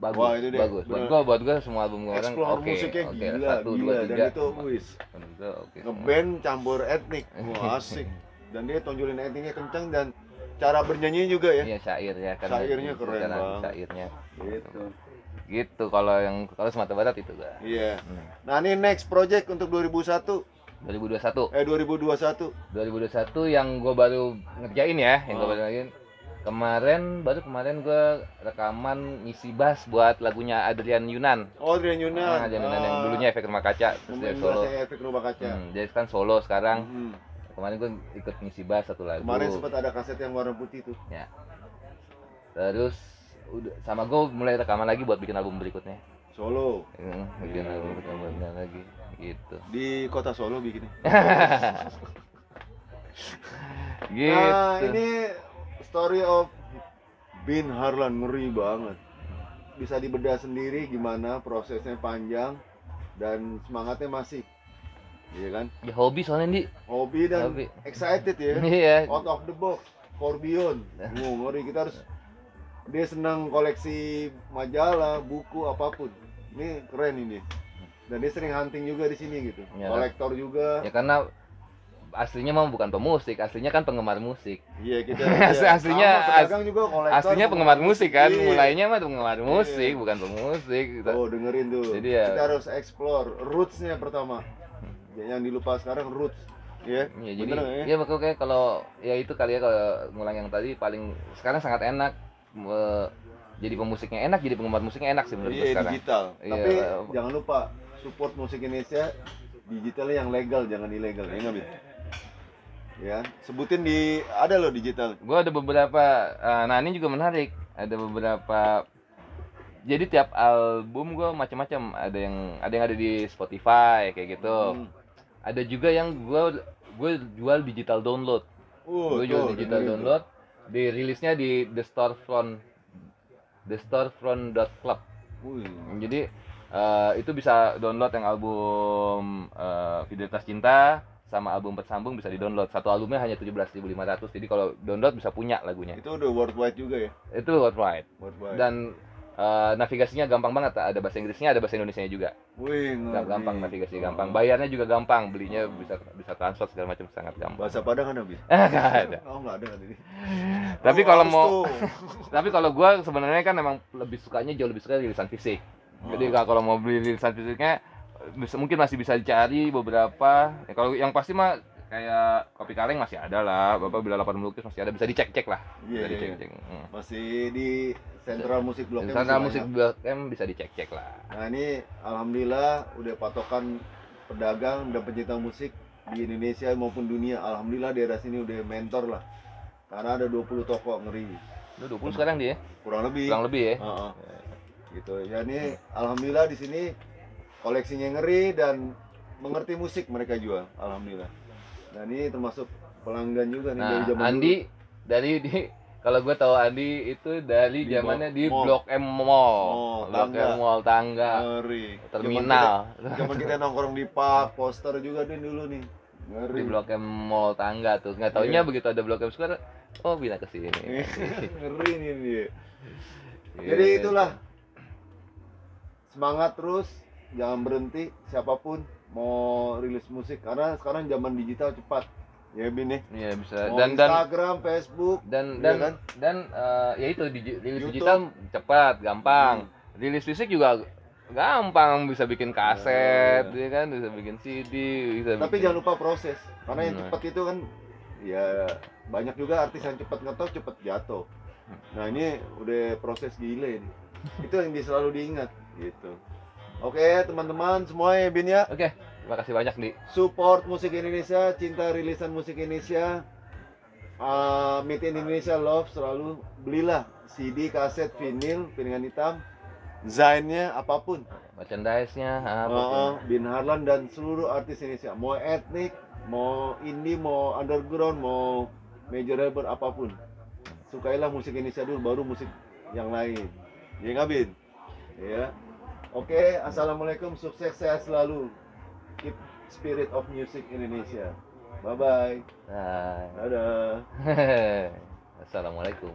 bagus. Wah, itu deh, bagus. Buat gue semua album Gumarang Explore oke. musiknya Oke, gila, 1, 2, gila. 3. Dan itu wis Menurut gue oke. ngeband campur etnik, wah asik. Dan dia tonjolin etniknya kenceng dan cara bernyanyi juga ya. Iya, syair ya kan. Syairnya keren Cara banget. Syairnya. Gitu. Gitu kalau Sumatera Barat itu gue. Iya. Nah, ini next project untuk 2001. 2021. 2021. 2021 yang gue baru ngerjain ya, yang gue baru ngerjain. Kemarin gue rekaman ngisi bass buat lagunya Adrian Yunan. Oh, Adrian Yunan. Adrian Yunan yang dulunya Efek Rumah Kaca, terus dia solo. Efek Rumah Kaca. Dia kan solo sekarang. Mhm. Kemarin gue ikut ngisi bass satu lagu. Kemarin sempat ada kaset yang warna putih tuh. Ya. Terus sama gue mulai rekaman lagi buat bikin album berikutnya. Solo. Bikin album berikutnya lagi gitu. Di kota Solo bikinnya. Gitu. Nah, ini story of Bin Harlan, ngeri banget. Bisa dibedah sendiri gimana prosesnya panjang dan semangatnya masih. Iya kan? Ya hobi soalnya nih. Hobi dan Hobi. excited ya. Iya. Out of the box, for beyond. Ngeri, kita harus. Dia senang koleksi majalah, buku, apapun. Ini keren ini. Dan dia sering hunting juga di sini gitu. Ya. Kolektor juga. Ya karena aslinya mah bukan pemusik, aslinya kan penggemar musik. Iya, kita juga kolektor. Aslinya penggemar musik kan, Iya. Mulainya mah penggemar musik, Iya. bukan pemusik. Oh, dengerin tuh. Jadi ya- Kita harus explore roots-nya pertama. Yang dilupa sekarang roots. Iya. Ya, jadi Bener nggak ya? ya makanya kalau ya itu kali ya, kalau ngulang yang tadi paling sekarang sangat enak. Jadi pemusiknya enak, jadi penggemar musiknya enak sih menurut gue Iya, sekarang. digital. Iya. Tapi jangan lupa support musik Indonesia digitalnya yang legal, jangan ilegal. Ya nggak, Bit? Ya, sebutin ada loh digital. Gue ada beberapa, nah ini juga menarik. Ada beberapa. Jadi tiap album gue macam-macam. Ada yang ada di Spotify kayak gitu. Ada juga yang gue jual digital download. Gue jual digital download. Dirilisnya di thestorefront.club. Jadi itu bisa download yang album Fidelitas Cinta sama album Bersambung bisa di-download. Satu albumnya hanya 17.500. Jadi kalau download bisa punya lagunya. Itu udah worldwide juga ya? Itu worldwide. Dan navigasinya gampang banget. Ada bahasa Inggrisnya, ada bahasa Indonesianya juga. Wih, Gampang navigasi, gampang. Bayarnya juga gampang. Belinya bisa transfer segala macam, sangat gampang. Bahasa Padang ada, Bit? Nggak ada. Oh, nggak ada kan ini. Tapi kalau tapi kalau gue sebenarnya kan emang jauh lebih suka rilisan fisik. Jadi kalau mau beli rilisan fisiknya mungkin masih bisa dicari beberapa. Ya, kalau yang pasti mah kayak Kopi Kaleng masih ada lah. Bapak Bila Lapar Melukis masih ada, bisa dicek-cek lah. Iya, Bisa dicek-cek. Masih di Central Music Blok M. Central Music Blok M bisa dicek-cek lah. Nah, ini alhamdulillah udah patokan pedagang dan pencinta musik di Indonesia maupun dunia. Alhamdulillah daerah sini udah mentor lah. Karena ada 20 toko, ngeri. Udah 20 sekarang dia. Kurang lebih Ya. Gitu. Ya ini alhamdulillah di sini koleksinya ngeri dan mengerti musik mereka jual. Alhamdulillah. Nah, ini termasuk pelanggan juga nih dari Nah, zaman Andi kalau gue tahu Andi itu dari Di zamannya di mall. Blok M Mall. Blok Tangga. M Mall Tangga. Ngeri. Terminal. Zaman kita nongkrong di park, poster juga deh dulu nih. Ngeri. Di Blok M Mall Tangga tuh. Nggak taunya begitu ada Blok M Square, Oh, Bina kesini. Ngeri nih dia. Iya. Jadi itulah, semangat terus, jangan berhenti, siapapun mau rilis musik karena sekarang zaman digital cepat. Ya Bin nih. Iya bisa. Mau Dan Instagram, Facebook, dan iya kan? ya itu rilis YouTube. digital cepat, gampang. Rilis fisik juga gampang, bisa bikin kaset, ya kan, bisa bikin CD, bisa Tapi bikin. jangan lupa proses, karena yang Nah. cepat itu kan ya banyak juga artis yang cepat ngetop, cepat jatuh. Nah ini udah proses gile nih. Itu yang selalu diingat gitu. Oke teman-teman semua ya Bin ya, Oke, terima kasih banyak Di. support musik Indonesia, cinta rilisan musik Indonesia, Made in Indonesia love, selalu belilah CD, kaset, vinyl, piringan hitam, zainnya apapun. Merchandise-nya apapun. Bin Harlan dan seluruh artis Indonesia, mau etnik, mau indie, mau underground, mau major label apapun, sukailah musik Indonesia dulu, baru musik yang lain. Ya nggak Bin? Ya. Oke, assalamualaikum, sukses sehat selalu. Keep spirit of music Indonesia. Bye bye. Nah. Dadah. Assalamualaikum.